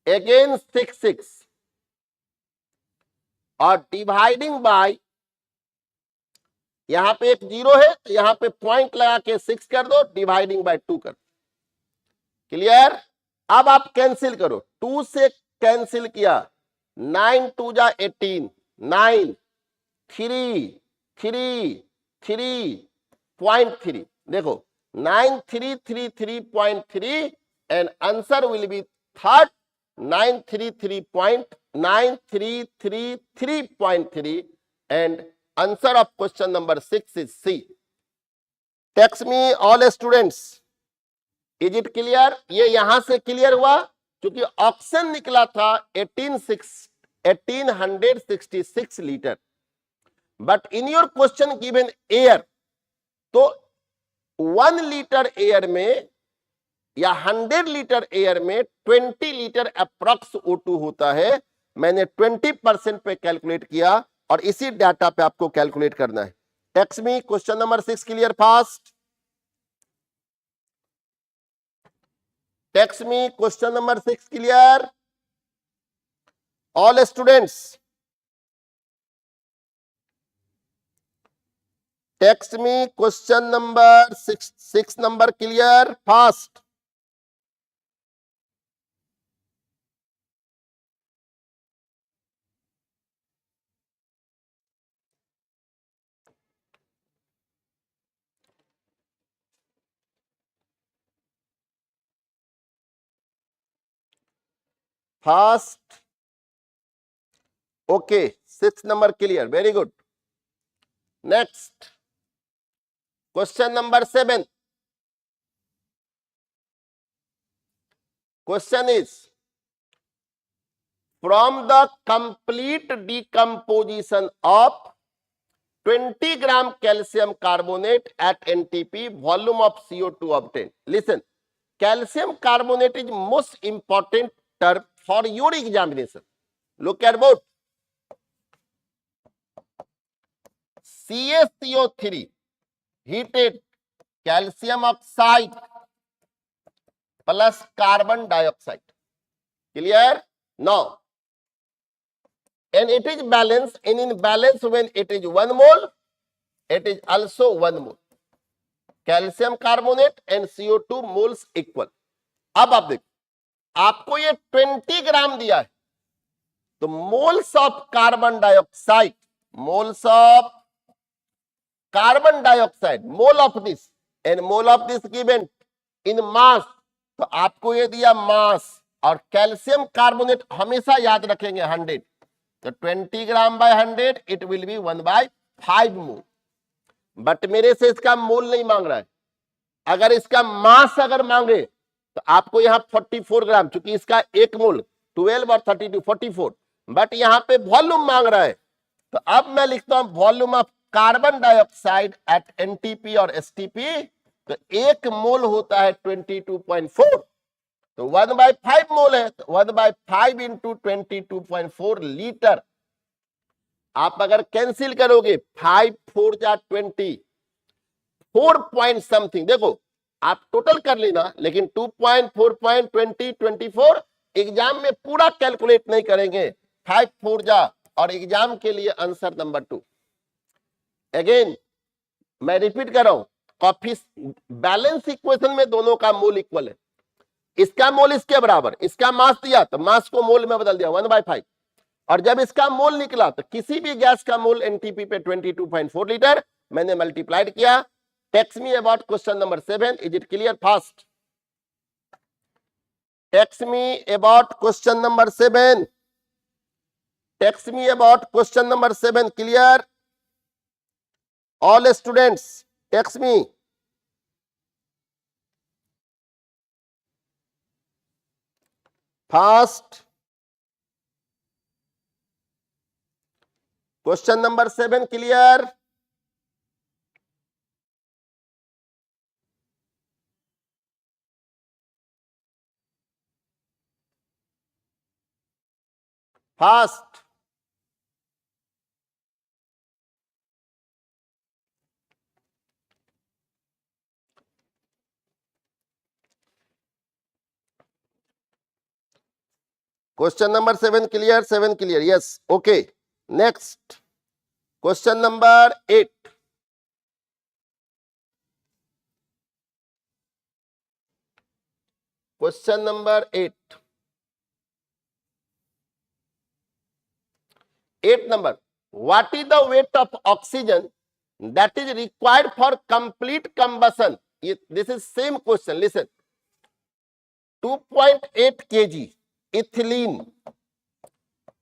अगेन 6 6 और डिवाइडिंग बाय, यहां पे एक 0 है तो यहां पे पॉइंट लगा के 6 कर दो, डिवाइडिंग बाय 2 कर दो। क्लियर? अब आप कैंसिल करो, 2 से कैंसिल किया, 9 2 जा 18, 9 3 3 3.3, देखो 9333.3 and answer will be 9333.3 and answer of question number 6 is C. Text me all students. Is it clear? ये यहां से क्लियर हुआ, क्योंकि ऑप्शन निकला था 1866 litre, but in your question given air, तो 1 लीटर एयर में या 100 लीटर एयर में 20 लीटर अप्रॉक्स O2 होता है। मैंने 20% पे कैलकुलेट किया और इसी डाटा पे आपको कैलकुलेट करना है। Text me question number 6 clear fast. Text me question number 6 clear all students. Text me question number 6 number clear fast. Fast, okay, 6 number clear, very good. Next question number 7। Question is from the complete decomposition of 20 gram calcium carbonate at NTP, volume of CO2 obtained. Listen, calcium carbonate is most important term for your examination. Look at both. CaCO3 heated calcium oxide plus carbon dioxide. Clear? Now, and it is balanced, and in balance when it is 1 mole, it is also 1 mole. Calcium carbonate and CO2 moles equal. अब आप देखो, आपको ये 20 ग्राम दिया है, तो moles of carbon dioxide, moles of carbon dioxide, mole of this and mole of this given in mass, तो आपको ये दिया मास, और कैल्शियम कार्बोनेट हमेशा याद रखेंगे 100, तो 20 ग्राम bye 100 it will B 1/5 mole. But मेरे से इसका मोल नहीं मांग रहा है, अगर इसका मास अगर मांगे तो आपको यहां 44 ग्राम, चूंकि इसका एक मोल 12 और 32 44, बट यहां पे वॉल्यूम मांग रहा है, तो अब मैं लिखता हूं volume of carbon dioxide at NTP और एसटीपी, तो एक मोल होता है 22.4, तो 1/5 मोल है, तो 1/5 इंटू 22.4 लीटर। आप अगर कैंसिल करोगे 5 4 जा 20, 4 पॉइंट समथिंग, देखो आप टोटल कर लेना, लेकिन 2.4.20 24 एग्जाम में पूरा कैलकुलेट नहीं करेंगे, 5 4 जा, और एग्जाम के लिए आंसर नंबर 2। अगेन मैं रिपीट कर रहा हूं, कॉफी बैलेंस इक्वेशन में दोनों का मोल इक्वल है, इसका मोल इसके बराबर, इसका मास दिया तो मास को मोल में बदल दिया 1/5, और जब इसका मोल निकला तो किसी भी गैस का मोल एनटीपी पे 22.4 लीटर, मैंने मल्टीप्लाइड किया। Text me about question number 7, is it clear? Fast text me about question number 7, text me about question number 7, clear? All students text me. Fast question number 7 clear? Fast question number 7 clear? 7 clear, yes, okay. Next question number 8, question number 8, 8 number, what is the weight of oxygen that is required for complete combustion? This is same question, listen. 2.8 kg ethylene,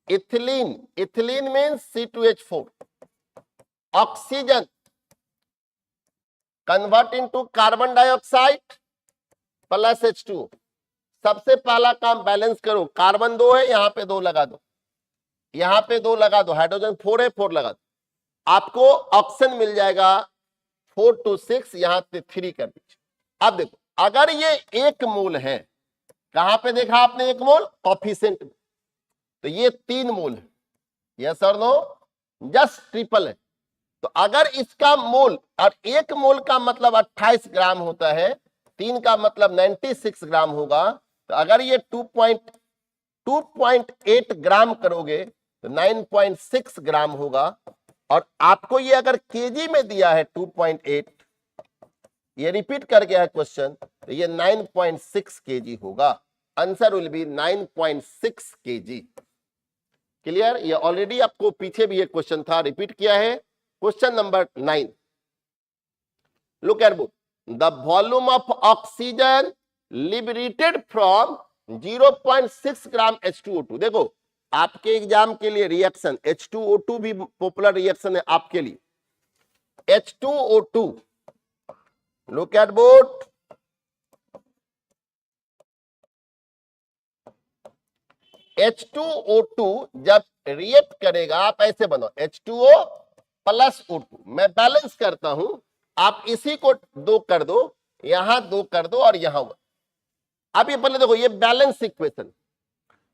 ethylene means C2H4, oxygen convert into carbon dioxide plus H2। सबसे पहला काम balance करो, carbon 2 है, यहां पे 2 लगा दो, यहां पे 2 लगा दो, हाइड्रोजन 4 है, 4 लगा दो, आपको ऑप्शन मिल जाएगा 4 to 6, यहां पे 3 कर दीजिए। अब देखो अगर ये 1 मोल है, कहां पे देखा आपने 1 मोल? कॉफिशिएंट में, तो ये 3 मोल है, यस और नो? जस्ट ट्रिपल है। तो अगर इसका मोल, और 1 मोल का मतलब 28 ग्राम होता है, 3 का मतलब 96 ग्राम होगा, तो अगर ये 2.8 ग्राम करोगे तो 9.6 ग्राम होगा, और आपको ये अगर केजी में दिया है 2.8, ये रिपीट कर गया है क्वेश्चन, तो ये 9.6 केजी होगा। Answer will be 9.6 KG. Clear? ये ऑलरेडी आपको पीछे भी ये क्वेश्चन था, रिपीट किया है। Question number 9, look at book, the volume of oxygen liberated from 0.6 gram H2O2। देखो आपके एग्जाम के लिए रिएक्शन H2O2 भी पॉपुलर रिएक्शन है आपके लिए। H2O2, look at boat, H2O2 जब रिएक्ट करेगा, आप ऐसे बनाओ H2O प्लस O2, मैं बैलेंस करता हूं, आप इसी को 2 कर दो, यहां 2 कर दो, और यहां 1। अब ये पहले देखो, ये बैलेंस इक्वेशन,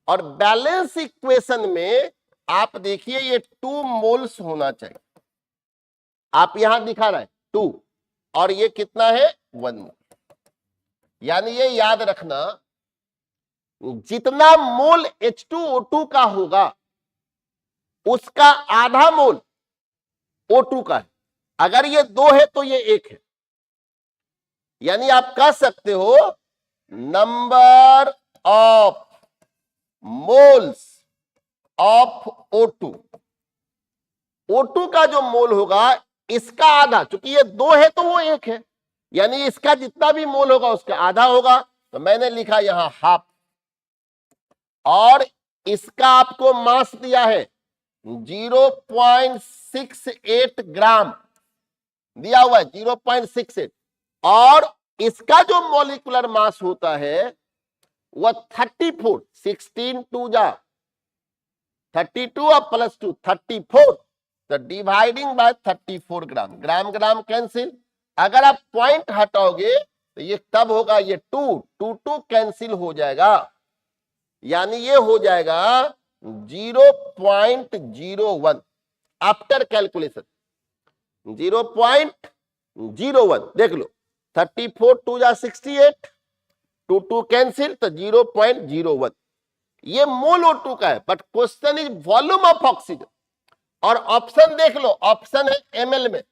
और बैलेंस इक्वेशन में आप देखिए ये 2 मोल्स होना चाहिए, आप यहां दिखा रहा है 2, और ये कितना है 1 मोल। यानी ये याद रखना, जितना मोल H2O2 का होगा उसका आधा मोल O2 का है। अगर ये 2 है तो ये 1 है, यानी आप कह सकते हो number of moles of O2, O2 का जो मोल होगा इसका आधा, चूंकि ये 2 है तो वो 1 है, यानी इसका जितना भी मोल होगा उसका आधा होगा, तो मैंने लिखा यहां हाफ। और इसका आपको मास दिया है 0.68 ग्राम दिया हुआ है, 0.68, और इसका जो मॉलिक्यूलर मास होता है वह 34, 16 2 जा 32 और प्लस 2 34, तो dividing by 34 gram, gram gram cancel. अगर आप पॉइंट हटाओगे तो ये तब होगा, ये 2 कैंसिल हो जाएगा, यानी ये हो जाएगा 0.01 आफ्टर कैलकुलेशन, 0.01। देख लो 34 2 जा 68, 2 कैंसिल तो 0.01। ये मोल O2 का है, but question is volume of oxygen, और ऑप्शन देख लो, ऑप्शन है ml में।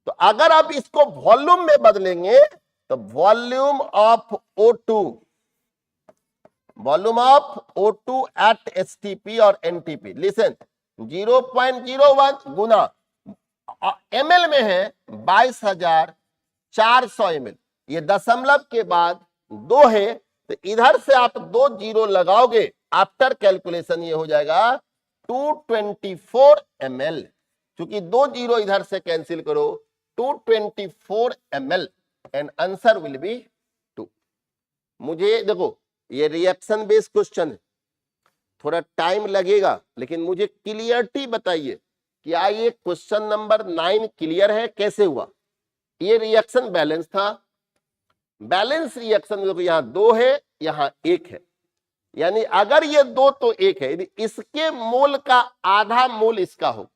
तो अगर आप इसको वॉल्यूम में बदलेंगे तो volume of O2, volume of O2 at STP और NTP, लिसन 0.01 गुना ml में है 22,400 ml, ये दशमलव के बाद 2 है, तो इधर से आप 2 जीरो लगाओगे, आफ्टर कैलकुलेशन ये हो जाएगा 224 ml, क्योंकि 2 जीरो इधर से कैंसिल करो 224 ml and answer will be 2। मुझे देखो ये रिएक्शन बेस्ड क्वेश्चन है, थोड़ा टाइम लगेगा, लेकिन मुझे क्लियरिटी बताइए कि ये क्वेश्चन नंबर 9 क्लियर है कैसे हुआ। ये रिएक्शन बैलेंस था, बैलेंस रिएक्शन देखो यहां 2 है, यहां 1 है, यानी अगर ये 2 तो 1 है, यदि इसके मोल का आधा मोल इसका हो,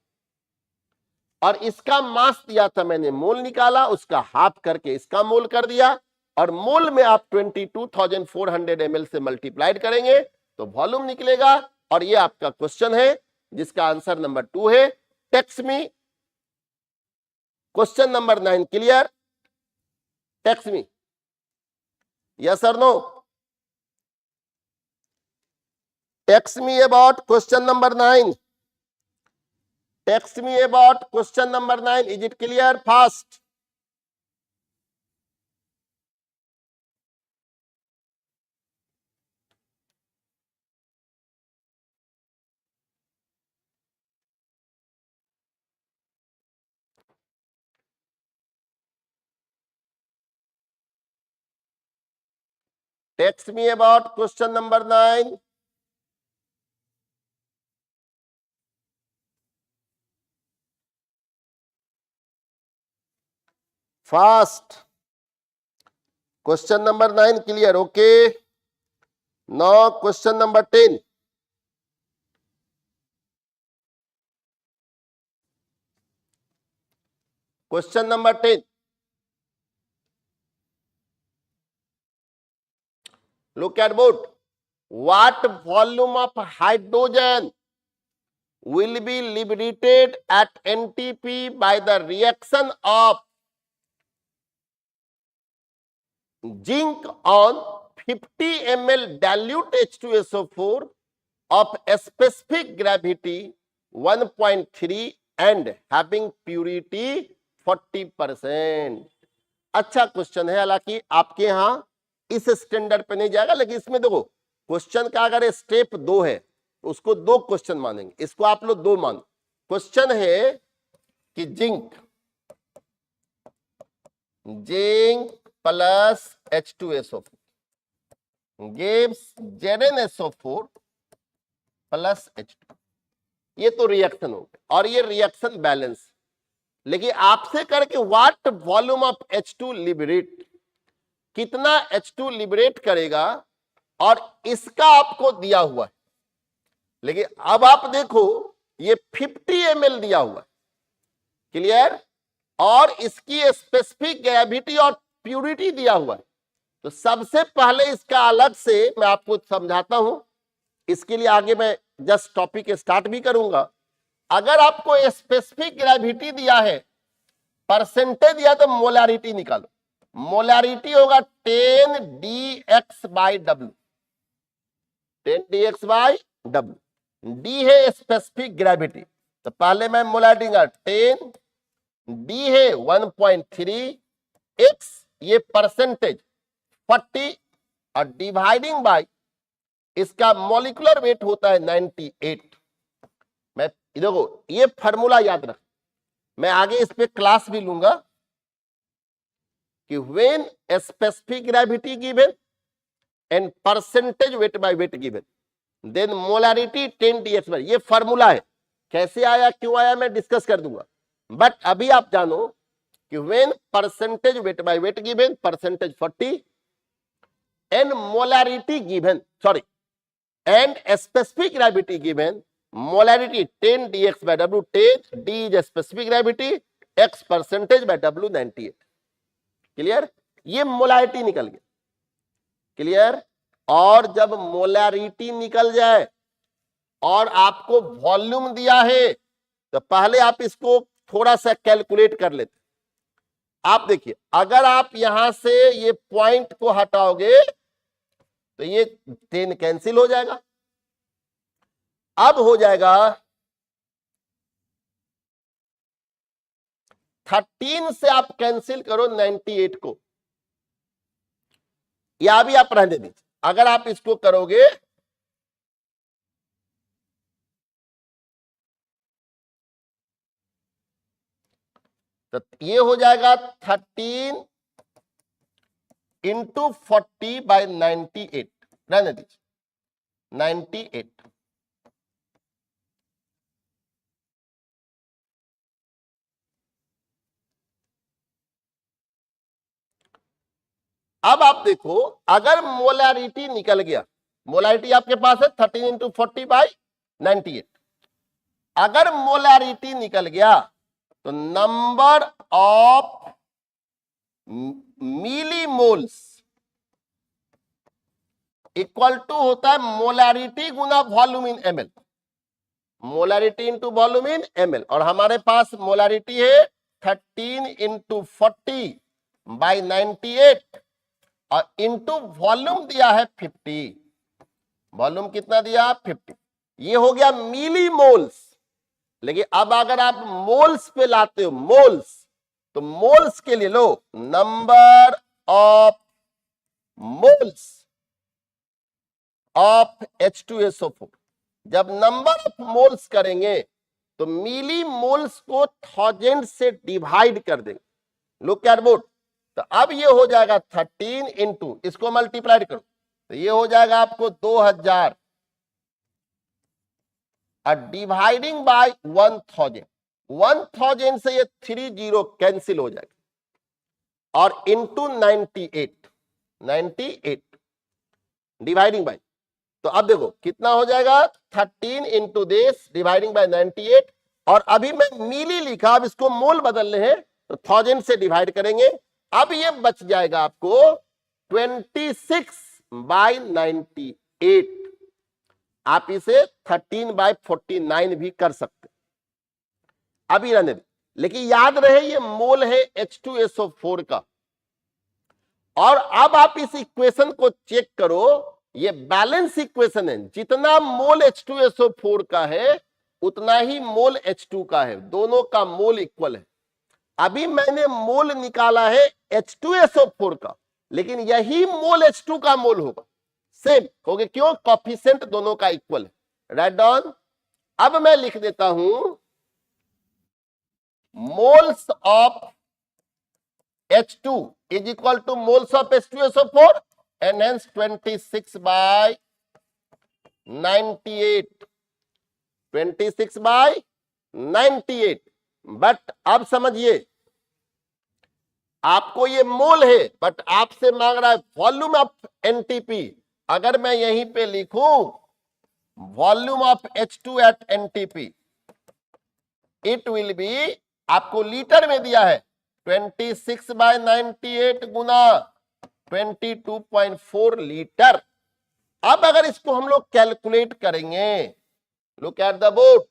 और इसका मास दिया था मैंने, मोल निकाला, उसका हाफ करके इसका मोल कर दिया, और मोल में आप 22,400 ml से मल्टीप्लाइड करेंगे तो वॉल्यूम निकलेगा। और ये आपका क्वेश्चन है जिसका आंसर नंबर 2 है। Text me question number 9 clear, text me yes और no, text me about question number 9, text me about question number 9, is it clear? Fast, text me about question number 9, fast, question number 9 clear, okay। Now question number 10, question number 10, look at board, what volume of hydrogen will be liberated at NTP by the reaction of zinc on 50 ml dilute H2SO4 of a specific gravity 1.3 and having purity 40%। अच्छा question है, हालांकि आपके यहां इस standard पे नहीं जाएगा, लेकिन इसमें देखो क्वेश्चन का अगर स्टेप 2 है तो उसको 2 क्वेश्चन मानेंगे, इसको आप लोग 2 मानो। क्वेश्चन है कि zinc plus H2SO4 gives ZnSO4 plus H2, ये तो रिएक्शन हो गया और ये रिएक्शन बैलेंस। लेकिन आपसे करके what volume of H2 liberate, कितना H2 लिबरेट करेगा, और इसका आपको दिया हुआ है। लेकिन अब आप देखो ये 50 ml दिया हुआ है, क्लियर, और इसकी स्पेसिफिक ग्रेविटी और प्यूरिटी दिया हुआ है। तो सबसे पहले इसका अलग से मैं आपको समझाता हूं, इसके लिए आगे मैं जस्ट टॉपिक स्टार्ट भी करूंगा। अगर आपको स्पेसिफिक ग्रेविटी दिया है, परसेंटेज दिया, तो मोलारिटी निकालो। मोलारिटी होगा 10 dx/w, 10 dx/w, डी है स्पेसिफिक ग्रेविटी, तो पहले मैं मोलारिटी का 10, डी है 1.3, x ये परसेंटेज 40, और डिवाइडिंग बाय इसका मॉलिक्यूलर वेट होता है 98। मैं देखो ये फार्मूला याद रख, मैं आगे इस पे क्लास भी लूंगा कि when specific gravity given and percentage weight by weight given then molarity 10 dx। ये फॉर्मूला है, कैसे आया क्यों आया मैं डिस्कस कर दूंगा, बट अभी आप जानो कि when percentage weight by weight given percentage 40 and molarity given sorry and specific gravity given molarity 10 dx by w, 10 d is specific gravity, x percentage by w 98। Clear, ये मोलारिटी निकल गया। Clear, और जब molarity निकल जाए और आपको volume दिया है तो पहले आप इसको थोड़ा सा कैलकुलेट कर लेते। आप देखिए, अगर आप यहां से ये पॉइंट को हटाओगे तो ये 10 कैंसिल हो जाएगा। अब हो जाएगा 13 से आप कैंसिल करो 98 को, या भी आप रहने दीजिए। अगर आप इसको करोगे तो ये हो जाएगा 13 इंटू 40 बाय 98, रहने दीजिए 98। अब आप देखो, अगर मोलारिटी निकल गया, मोलारिटी आपके पास है 13 इंटू 40 बाय 98, अगर मोलारिटी निकल गया तो number of millimoles equal to होता है मोलारिटी गुना volume in ML, molarity into volume in ML. और हमारे पास मोलारिटी है 13 इंटू 40 बाई 98 और इंटू वॉल्यूम दिया है 50। वॉल्यूम कितना दिया? 50। ये हो गया मिली मोल्स। लेकिन अब अगर आप मोल्स पे लाते हो, मोल्स, तो मोल्स के लिए लो number of moles of H2SO4। जब नंबर ऑफ मोल्स करेंगे तो मिली मोल्स को 1000 से डिवाइड कर देंगे। Look at board. तो अब ये हो जाएगा 13 इंटू, इसको मल्टीप्लाइड करो तो ये हो जाएगा आपको 2000 और डिवाइडिंग बाय 1000। 1000 से ये 30 कैंसिल हो जाएगा और इंटू 98 डिवाइडिंग बाय। तो अब देखो कितना हो जाएगा 13 इंटू दिस डिवाइडिंग बाय 98। और अभी मैं मिली लिखा, अब इसको मोल बदलने हैं तो 1000 से डिवाइड करेंगे। अब ये बच जाएगा आपको 26 बाय 98। आप इसे 13 बाय 49 भी कर सकते। अभी रहने दे, लेकिन याद रहे ये मोल है H2SO4 का। और अब आप इस इक्वेशन को चेक करो, ये बैलेंस इक्वेशन है। जितना मोल H2SO4 का है उतना ही मोल H2 का है, दोनों का मोल इक्वल है। अभी मैंने मोल निकाला है H2SO4 का, लेकिन यही मोल H2 का मोल होगा, सेम होगा। क्यों? कोफिशिएंट दोनों का इक्वल है। Write down. अब मैं लिख देता हूं moles of H2 is equal two moles of H2SO4 and hence 26 by 98, 26 by 98। But अब समझिए, आपको ये मोल है बट आपसे मांग रहा है वॉल्यूम ऑफ एनटीपी। अगर मैं यहीं पे लिखूं volume of H2 at NTP, it will B, आपको लीटर में दिया है 26 बाय 98 गुना 22.4 लीटर। अब अगर इसको हम लोग कैलकुलेट करेंगे, लुक एट द बोर्ड,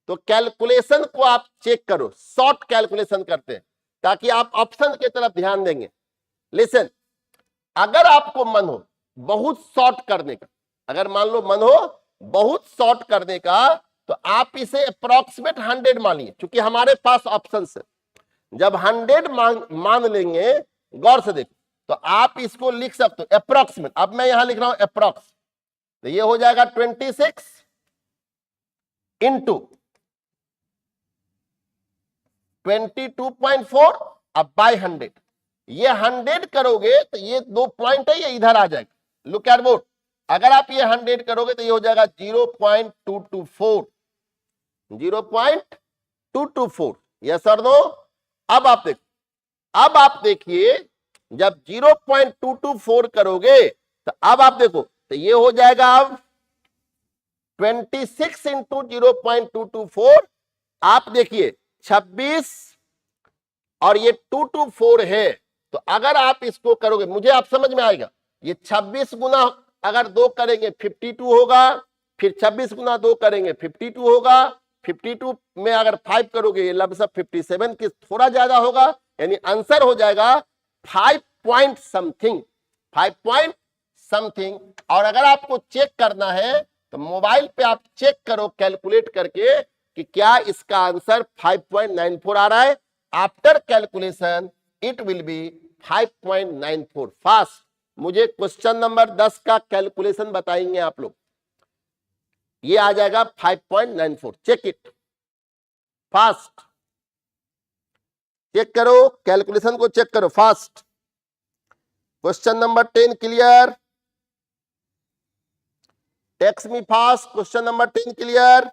तो कैलकुलेशन को आप चेक करो, शॉर्ट कैलकुलेशन करते हैं ताकि आप ऑप्शन की तरफ ध्यान देंगे। लिसन, अगर आपको मन हो बहुत शॉर्ट करने का, अगर मान लो मन हो बहुत शॉर्ट करने का, तो आप इसे अप्रोक्सीमेट 100 मानिए, क्योंकि हमारे पास ऑप्शन है। जब 100 मान लेंगे, गौर से देखो, तो आप इसको लिख सकते हो अप्रोक्सीमेट। अब मैं यहां लिख रहा हूं अप्रोक्स, तो ये हो जाएगा 26 इंटू 22.4 अब बाय 100। ये 100 करोगे तो ये 2 पॉइंट है, ये इधर आ जाएगा। लुक एट बोर्ड, अगर आप ये 100 करोगे तो ये हो जाएगा 0.224, 0.224, यस और नो। अब आप देखो, अब आप देखिए जब 0.224 करोगे तो अब आप देखो तो ये हो जाएगा अब 26 इंटू 0.224, आप देखिए 26 और ये 224 है, तो अगर आप इसको करोगे, मुझे आप समझ में आएगा, ये 26 गुना अगर 2 करेंगे 52 होगा, फिर 26 गुना 2 करेंगे 52 होगा, 52 में अगर 5 करोगे ये लगभग 57 की थोड़ा ज्यादा होगा, यानी आंसर हो जाएगा 5 पॉइंट समथिंग, 5 पॉइंट समथिंग। और अगर आपको चेक करना है तो मोबाइल पे आप चेक करो कैलकुलेट करके कि क्या इसका आंसर 5.94 आ रहा है। After calculation it will B 5.94 fast. मुझे क्वेश्चन नंबर 10 का कैलकुलेशन बताएंगे आप लोग, ये आ जाएगा 5.94, चेक इट फास्ट, चेक करो कैलकुलेशन को, चेक करो fast. Question number 10 clear, text मी fast, question number 10 clear.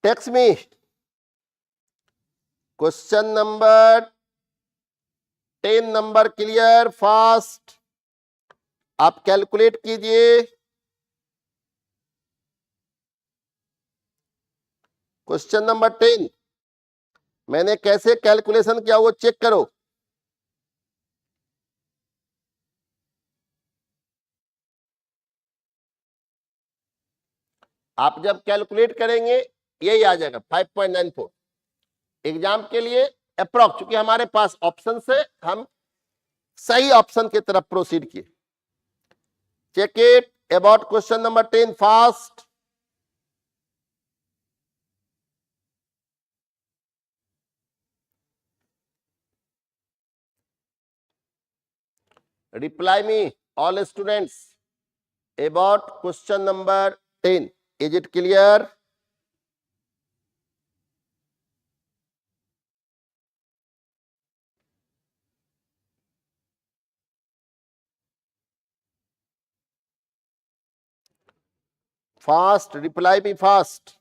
Text me question number 10 number clear fast, आप कैलकुलेट कीजिए। क्वेश्चन नंबर 10 मैंने कैसे कैलकुलेशन किया वो चेक करो। आप जब कैलकुलेट करेंगे यही आ जाएगा 5.94। एग्जाम के लिए अप्रोक्स, चूंकि हमारे पास ऑप्शन से हम सही ऑप्शन की तरफ प्रोसीड किए। Check it about question number 10 fast. Reply me, all students, about question number 10. Is it clear? Fast, reply me fast.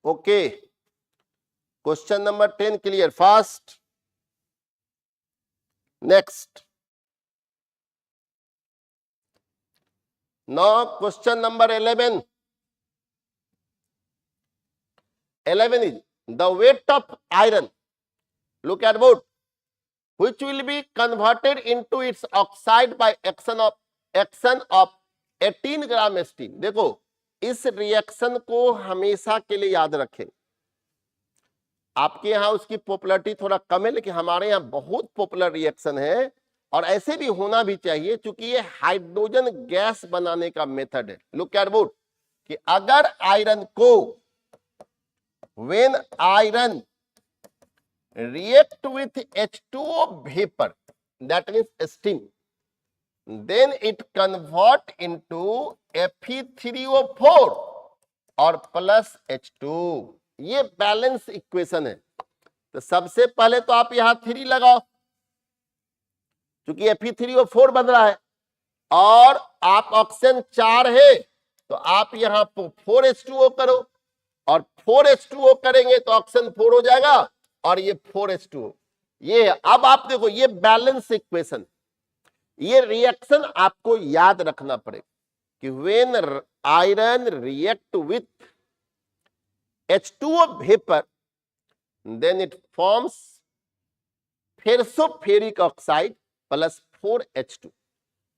Okay. Question number 10 clear. Fast. Next. Now question number 11. 11 is the weight of iron. Look at board. Which will be converted into its oxide by action of 18 gram steel. देखो इस reaction को हमेशा के लिए याद रखें। आपके यहाँ उसकी पॉपुलैरिटी थोड़ा कम है, लेकिन हमारे यहाँ बहुत पॉपुलर रिएक्शन है और ऐसे भी होना भी चाहिए, क्योंकि ये हाइड्रोजन गैस बनाने का मेथड है। लुक एट बोर्ड कि अगर आयरन को when iron react with H2O vapor, that means steam, then it convert into Fe3O4 और प्लस H2। ये बैलेंस इक्वेशन है। तो सबसे पहले तो आप यहां 3 लगाओ, क्योंकि Fe3O4 बन रहा है और आप ऑक्सीजन 4 है तो आप यहां 4H2O करो और 4H2O करेंगे तो ऑक्सीजन 4 हो जाएगा और ये 4H2O ये। अब आप देखो ये बैलेंस इक्वेशन, ये रिएक्शन आपको याद रखना पड़ेगा कि when iron react with H2O vapour then it forms ferrosoferric oxide plus 4H2।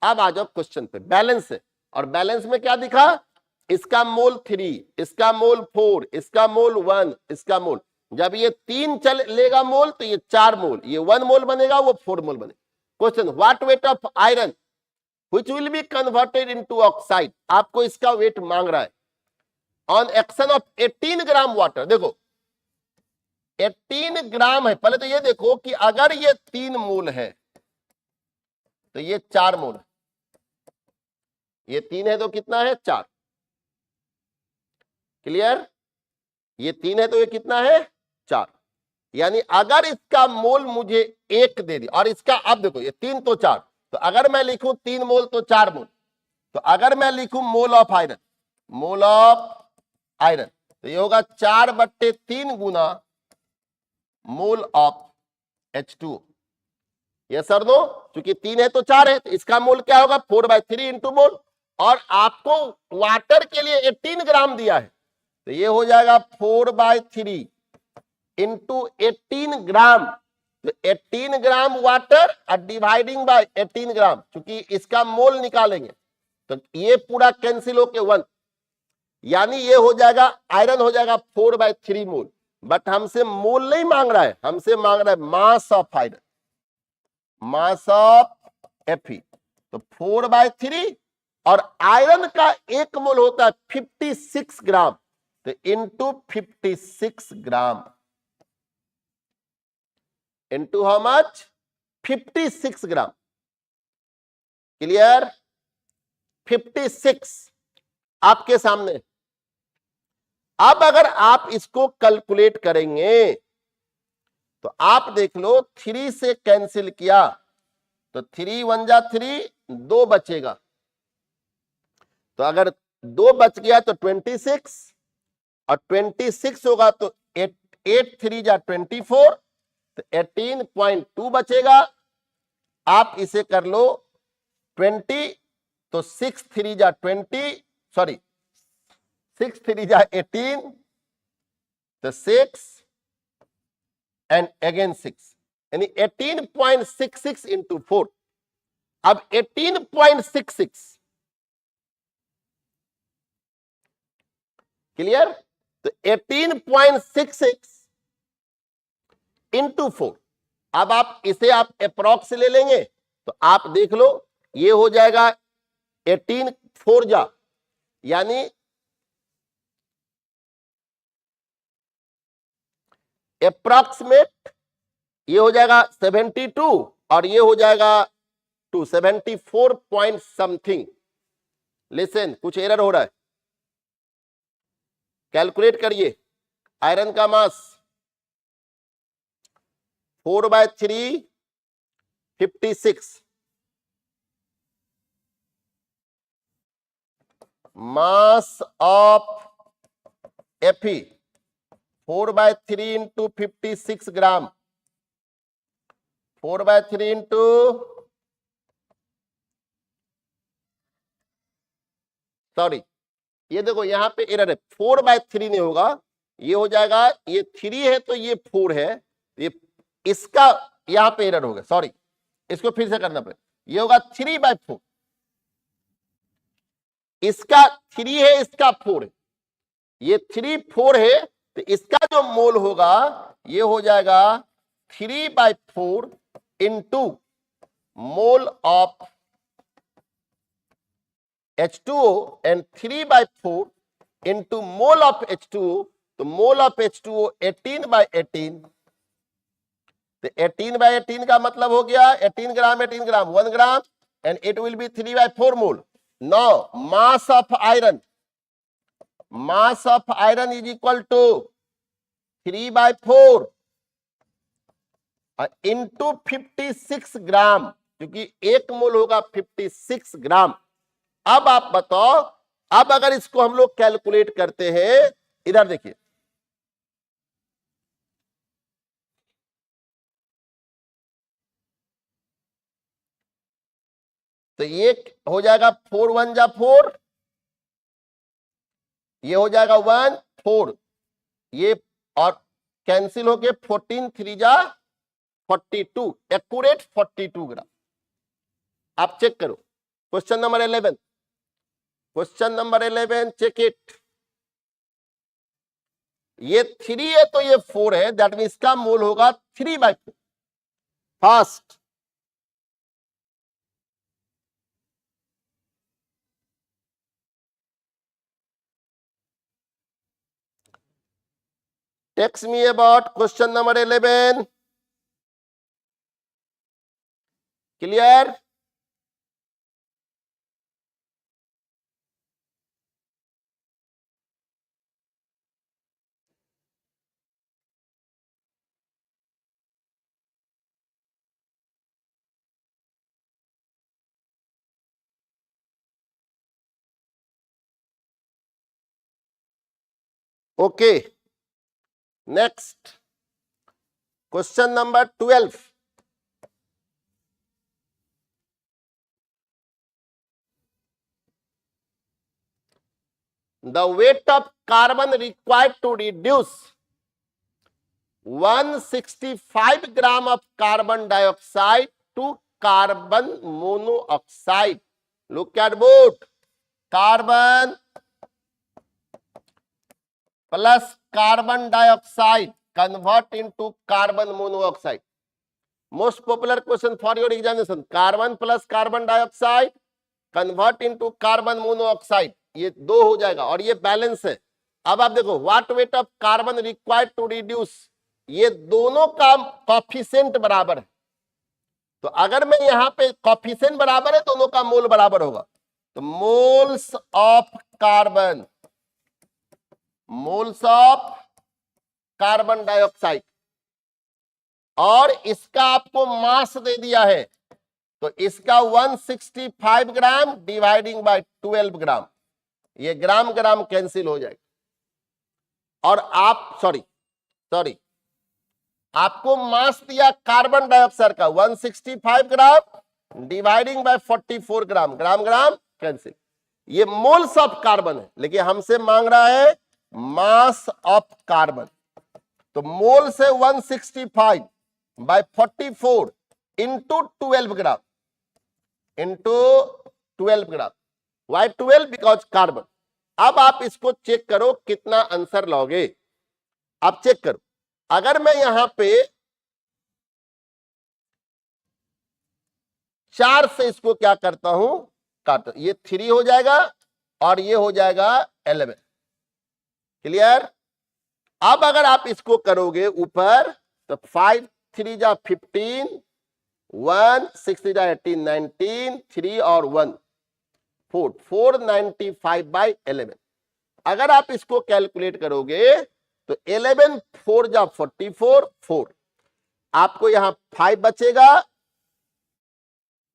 अब आ जाओ क्वेश्चन पे, बैलेंस है और बैलेंस में क्या दिखा इसका मोल 3, इसका मोल 4, इसका मोल 1, इसका मोल, जब ये 3 चल लेगा मोल तो ये 4 मोल, ये 1 मोल बनेगा, वो 4 मोल बनेगा। Question, what weight of iron which will be converted into oxide, आपको इसका वेट मांग रहा है on action of 18 gram water. देखो 18 ग्राम है, पहले तो ये देखो कि अगर ये 3 मोल है तो ये 4 मोल है, ये 3 है तो कितना है 4, क्लियर, ये 3 है तो ये कितना है 4, यानी अगर इसका मोल मुझे 1 दे दी और इसका, अब देखो ये 3 तो 4, तो अगर मैं लिखूं 3 मोल तो 4 मोल, तो अगर मैं लिखूं mole of iron, mole of iron, तो ये होगा 4/3 गुना मोल ऑफ H2O। ये सर नो, क्योंकि 3 है तो 4 है, तो इसका मोल क्या होगा 4/3 इंटू मोल, और आपको वाटर के लिए 18 ग्राम दिया है, तो ये हो जाएगा 4/3 इंटू 18 ग्राम, तो 18 ग्राम वाटर और डिवाइडिंग बाय 18 ग्राम, क्योंकि इसका मोल निकालेंगे तो ये पूरा कैंसिल होके 1, यानी ये हो जाएगा आयरन हो जाएगा 4/3 मोल। बट हमसे मोल नहीं मांग रहा है, हमसे मांग रहा है मास of iron, mass of Fe, तो 4/3, और आयरन का 1 मोल होता है 56 ग्राम, तो into 56 gram, into how much 56 gram, clear, 56 आपके सामने। अब अगर आप इसको कैलकुलेट करेंगे तो आप देख लो 3 से कैंसिल किया तो 3 1 जा 3, 2 बचेगा, तो अगर 2 बच गया तो 26, और 26 होगा तो 8 3 जा 24, तो 18.2 बचेगा। आप इसे कर लो 20, तो 6 3 जा 20, सॉरी 6 3 जा 18, तो 6 एंड अगेन 6, यानी 18.66 इंटू 4। अब 18.66, क्लियर, तो 18.66 इंटू 4, अब आप इसे आप अप्रॉक्स ले लेंगे तो आप देख लो ये हो जाएगा 18 4 जा, यानी अप्रॉक्सीमेट ये हो जाएगा 72, और ये हो जाएगा 274 पॉइंट समथिंग। लिसन, कुछ एरर हो रहा है, कैलकुलेट करिए। आयरन का मास 4/3 56, mass of Fe 4/3 into 56 gram, 4/3 into, sorry ये देखो यहां पे एरर है, 4/3 नहीं होगा, ये हो जाएगा, ये 3 है तो ये 4 है, ये इसका यहां पे एरर होगा, सॉरी इसको फिर से करना पड़ेगा, ये होगा 3/4, इसका 3 है इसका 4 है, ये 3 4 है, तो इसका जो मोल होगा ये हो जाएगा 3/4 into mole of H2O and 3/4 into mole of H2O, तो मोल ऑफ H2O 18/18, तो 18/18 का मतलब हो गया 18 gram 1 gram, and it will be 3/4 mole. Now mass of iron, mass of iron is equal to 3/4 into 56 gram, क्योंकि 1 मोल होगा 56 ग्राम। अब आप बताओ, अब अगर इसको हम लोग कैलकुलेट करते हैं, इधर देखिए, तो ये हो जाएगा 4 1 जा 4, ये हो जाएगा 1 4, ये और कैंसिल होके 14 3 जा 42, एक्यूरेट 42 ग्राम। आप चेक करो question number 11, question number 11, check it. ये 3 है तो ये 4 है, दैट मीन इसका मोल होगा 3/4। Fast, text me about question number 11। Clear? Okay, next question number 12। The weight of carbon required to reduce 165 gram of carbon dioxide to carbon monoxide. Look at both. Carbon plus carbon dioxide convert into carbon monoxide. Most popular question for your examination. Carbon plus carbon dioxide convert into carbon monoxide. ये 2 हो जाएगा और ये balance है। अब आप देखो, what weight of carbon required to reduce, ये दोनों का कॉफिशिएंट बराबर है। तो अगर मैं यहां पे कॉफिशिएंट बराबर है, दोनों का मोल बराबर होगा, तो moles of carbon, moles of carbon dioxide, और इसका आपको मास दे दिया है, तो इसका 165 ग्राम डिवाइडिंग बाय 12 ग्राम, ये ग्राम ग्राम कैंसिल हो जाएगा। और आप सॉरी आपको मास दिया कार्बन डाइऑक्साइड का 165 gram dividing by 44 gram, gram gram cancel. ये मोल्स ऑफ कार्बन है, लेकिन हमसे मांग रहा है मास ऑफ कार्बन। तो मोल से 165 by 44 into 12 gram, into 12 gram. Why 12? Because carbon. अब आप इसको चेक करो कितना आंसर लोगे। आप चेक करो, अगर मैं यहां पे 4 से इसको क्या करता हूं, काट, ये 3 हो जाएगा और ये हो जाएगा 11। क्लियर? अब अगर आप इसको करोगे ऊपर, तो 5 3 जा 15, 1 6 जा 18, 19, 3 और 1 4, 495 बाई 11। अगर आप इसको कैलकुलेट करोगे तो 11 4 जा 44, 4, आपको यहां 5 बचेगा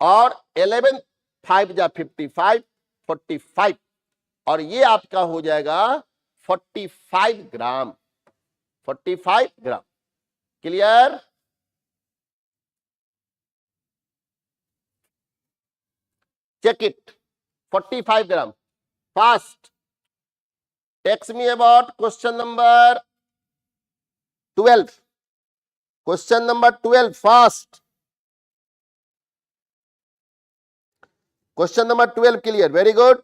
और 11 5 जा 55, 45, और ये आपका हो जाएगा 45 gram, 45 gram. Clear? Check it, 45 gram. Fast, text me about question number 12। Question number 12, fast. Question number 12 clear, very good.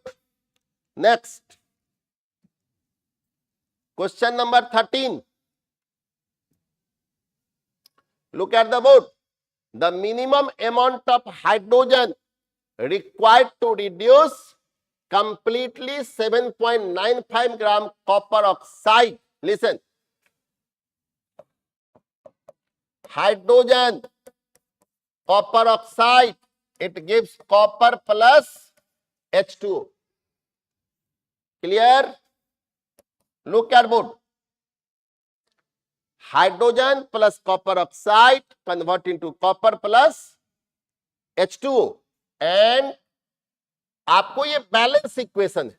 Next question number 13। Look at the board. The minimum amount of hydrogen required to reduce completely 7.95 gram copper oxide. Listen, hydrogen, copper oxide, it gives copper plus H2O. Clear? Look at board. Hydrogen plus copper oxide convert into copper plus H2O. And आपको ये balance equation है।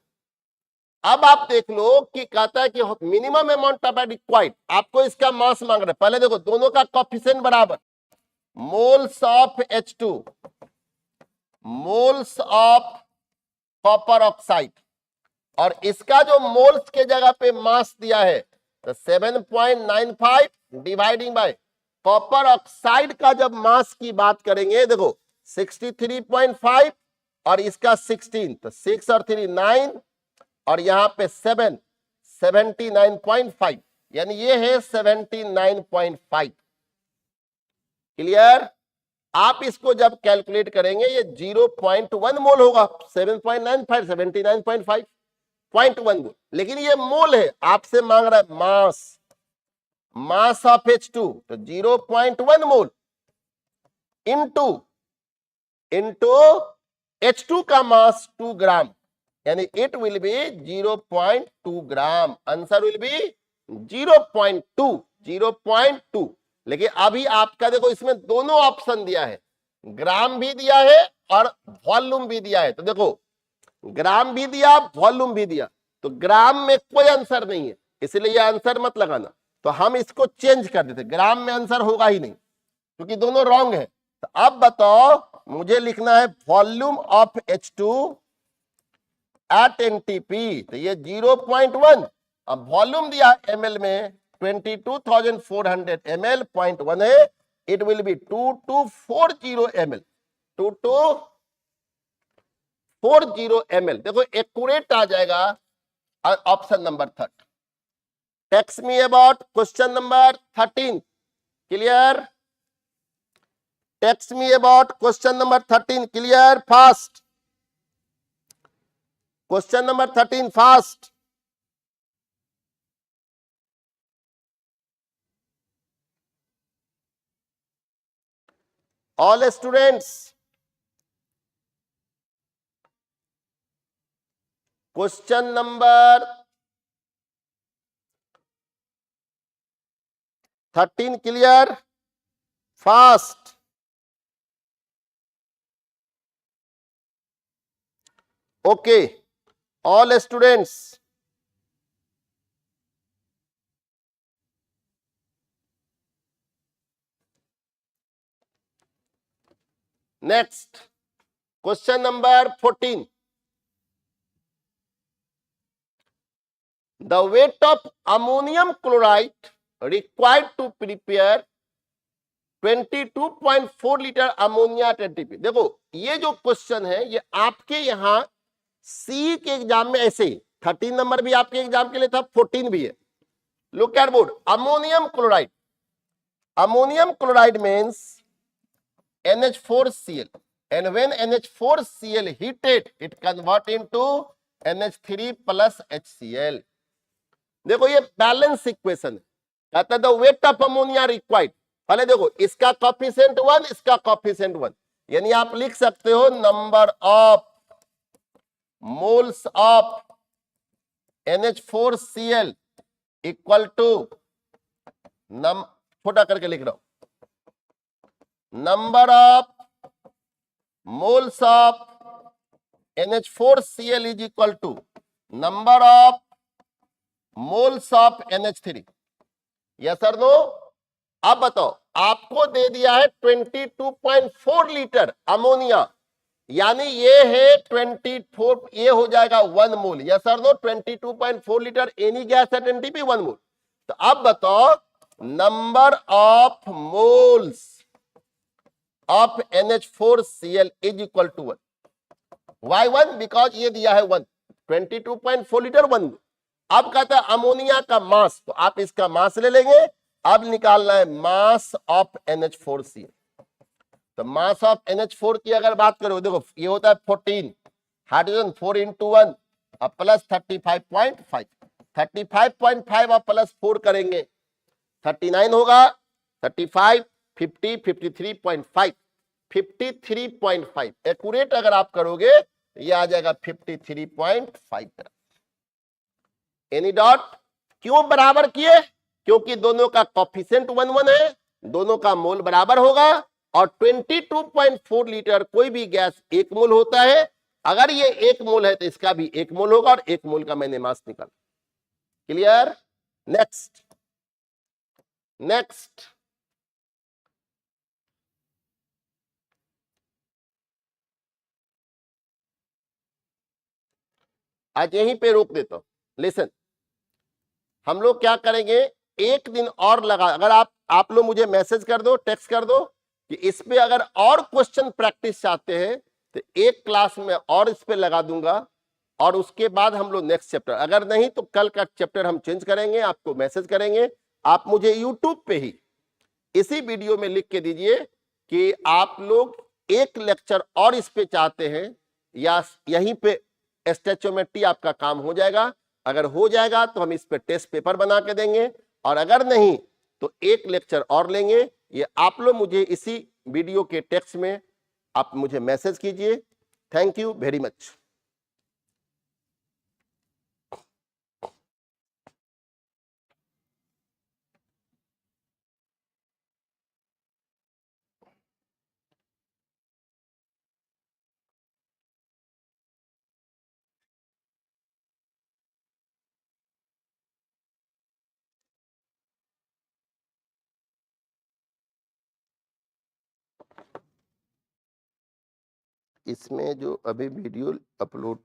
अब आप देख लो कि कहता है कि मिनिमम अमाउंट ऑफ रिक्वायर्ड, आपको इसका मास मांग रहा है। पहले देखो दोनों का कोएफिशिएंट बराबर, moles of H2, moles of copper oxide, और इसका जो मोल्स के जगह पे मास दिया है तो 7.95 डिवाइडिंग बाय कॉपर ऑक्साइड का जब मास की बात करेंगे, देखो 63.5 और इसका 16, तो 6 और 3 9, और यहां पे 7 79.5, यानी ये है 79.5। क्लियर? आप इसको जब कैलकुलेट करेंगे ये 0.1 मोल होगा। 7.95 79.5 0.1 मोल, लेकिन ये मोल है, आपसे मांग रहा है मास ऑफ H2, तो 0.1 मोल इनटू H2 का मास 2 ग्राम, यानी it will B 0.2 gram. Answer will be 0.2। लेकिन अभी आपका देखो इसमें दोनों ऑप्शन दिया है, ग्राम भी दिया है और वॉल्यूम भी दिया है। तो देखो ग्राम भी दिया, वॉल्यूम भी दिया, तो ग्राम में कोई आंसर नहीं है, इसलिए ये आंसर मत लगाना। तो हम इसको चेंज कर देते, ग्राम में आंसर होगा ही नहीं क्योंकि दोनों रॉन्ग है। तो अब बताओ, मुझे लिखना है volume of H2 at NTP, तो ये 0.1। अब वॉल्यूम दिया ml में 22,400 ml, 0.1 है, it will B 2240 ml, 2240 ml। देखो एक्यूरेट आ जाएगा option number 3। Text me about question number 13। Clear? Text me about question number 13। Clear? Fast. Question number 13 fast. All students, question number 13 clear? Fast. Okay, all students, next question number 14। The weight of ammonium chloride required to prepare 22.4 litre ammonia at NTP। देखो ये जो question है ये आपके यहाँ सी के exam में ऐसे ही 13 नंबर भी आपके एग्जाम के लिए था, 14 भी है। Look at board, ammonium chloride. Ammonium chloride means NH4Cl, and when NH4Cl heated it convert into NH3 plus HCl। देखो ये बैलेंस इक्वेशन है, कहता है the weight of ammonia required. पहले देखो इसका कोएफिशिएंट 1, इसका कोएफिशिएंट 1, यानी आप लिख सकते हो number of moles of NH4Cl equal to छोटा करके लिख रहा हूं, number of moles of NH4Cl is equal to number of moles of NH3। Yes sir no? अब बताओ, आपको दे दिया है 22.4 लीटर अमोनिया, यानी ये है 24, ये हो जाएगा 1 mole. Yes sir no? 22.4 litre any gas at NTP 1 mole. तो अब बताओ number of moles of NH4Cl is equal to 1। Why 1? Because ये दिया है 1, 22.4 लीटर 1 मोल। अब कहता है अमोनिया का मास, तो आप इसका मास ले लेंगे। अब निकालना है मास ऑफ NH4Cl। तो मास ऑफ NH4 की अगर बात करो, देखो ये होता है 14, हाइड्रोजन 4 into 1 और प्लस 35.5, 35.5 और प्लस 4 करेंगे 39 होगा, 35 50 53.5, 53.5 एक्यूरेट अगर आप करोगे ये आ जाएगा 53.5। Any dot? क्यों बराबर किए? क्योंकि दोनों का कोएफिशिएंट 1 1 है, दोनों का मोल बराबर होगा, और 22.4 लीटर कोई भी गैस 1 मोल होता है। अगर ये 1 मोल है तो इसका भी 1 मोल होगा, और 1 मोल का मैंने मास निकाला। क्लियर? नेक्स्ट नेक्स्ट आज यहीं पे रोक देता हूं। लिसन, हम लोग क्या करेंगे, एक दिन और लगा, अगर आप लोग मुझे मैसेज कर दो, टेक्स्ट कर दो कि इस पे अगर और क्वेश्चन प्रैक्टिस चाहते हैं तो एक क्लास में और इस पे लगा दूंगा और उसके बाद हम लोग नेक्स्ट चैप्टर, अगर नहीं तो कल का चैप्टर हम चेंज करेंगे, आपको मैसेज करेंगे। आप मुझे यूट्यूब पे ही इसी वीडियो में लिख के दीजिए कि आप लोग एक लेक्चर और इस पे चाहते हैं या यहीं पे स्टैचोमेट्री आपका काम हो जाएगा। अगर हो जाएगा तो हम इस पे टेस्ट पेपर बना के देंगे, और अगर नहीं तो एक लेक्चर और लेंगे। ये आप लोग मुझे इसी वीडियो के टेक्स्ट में आप मुझे मैसेज कीजिए। Thank you very much. इसमें जो अभी वीडियो अपलोड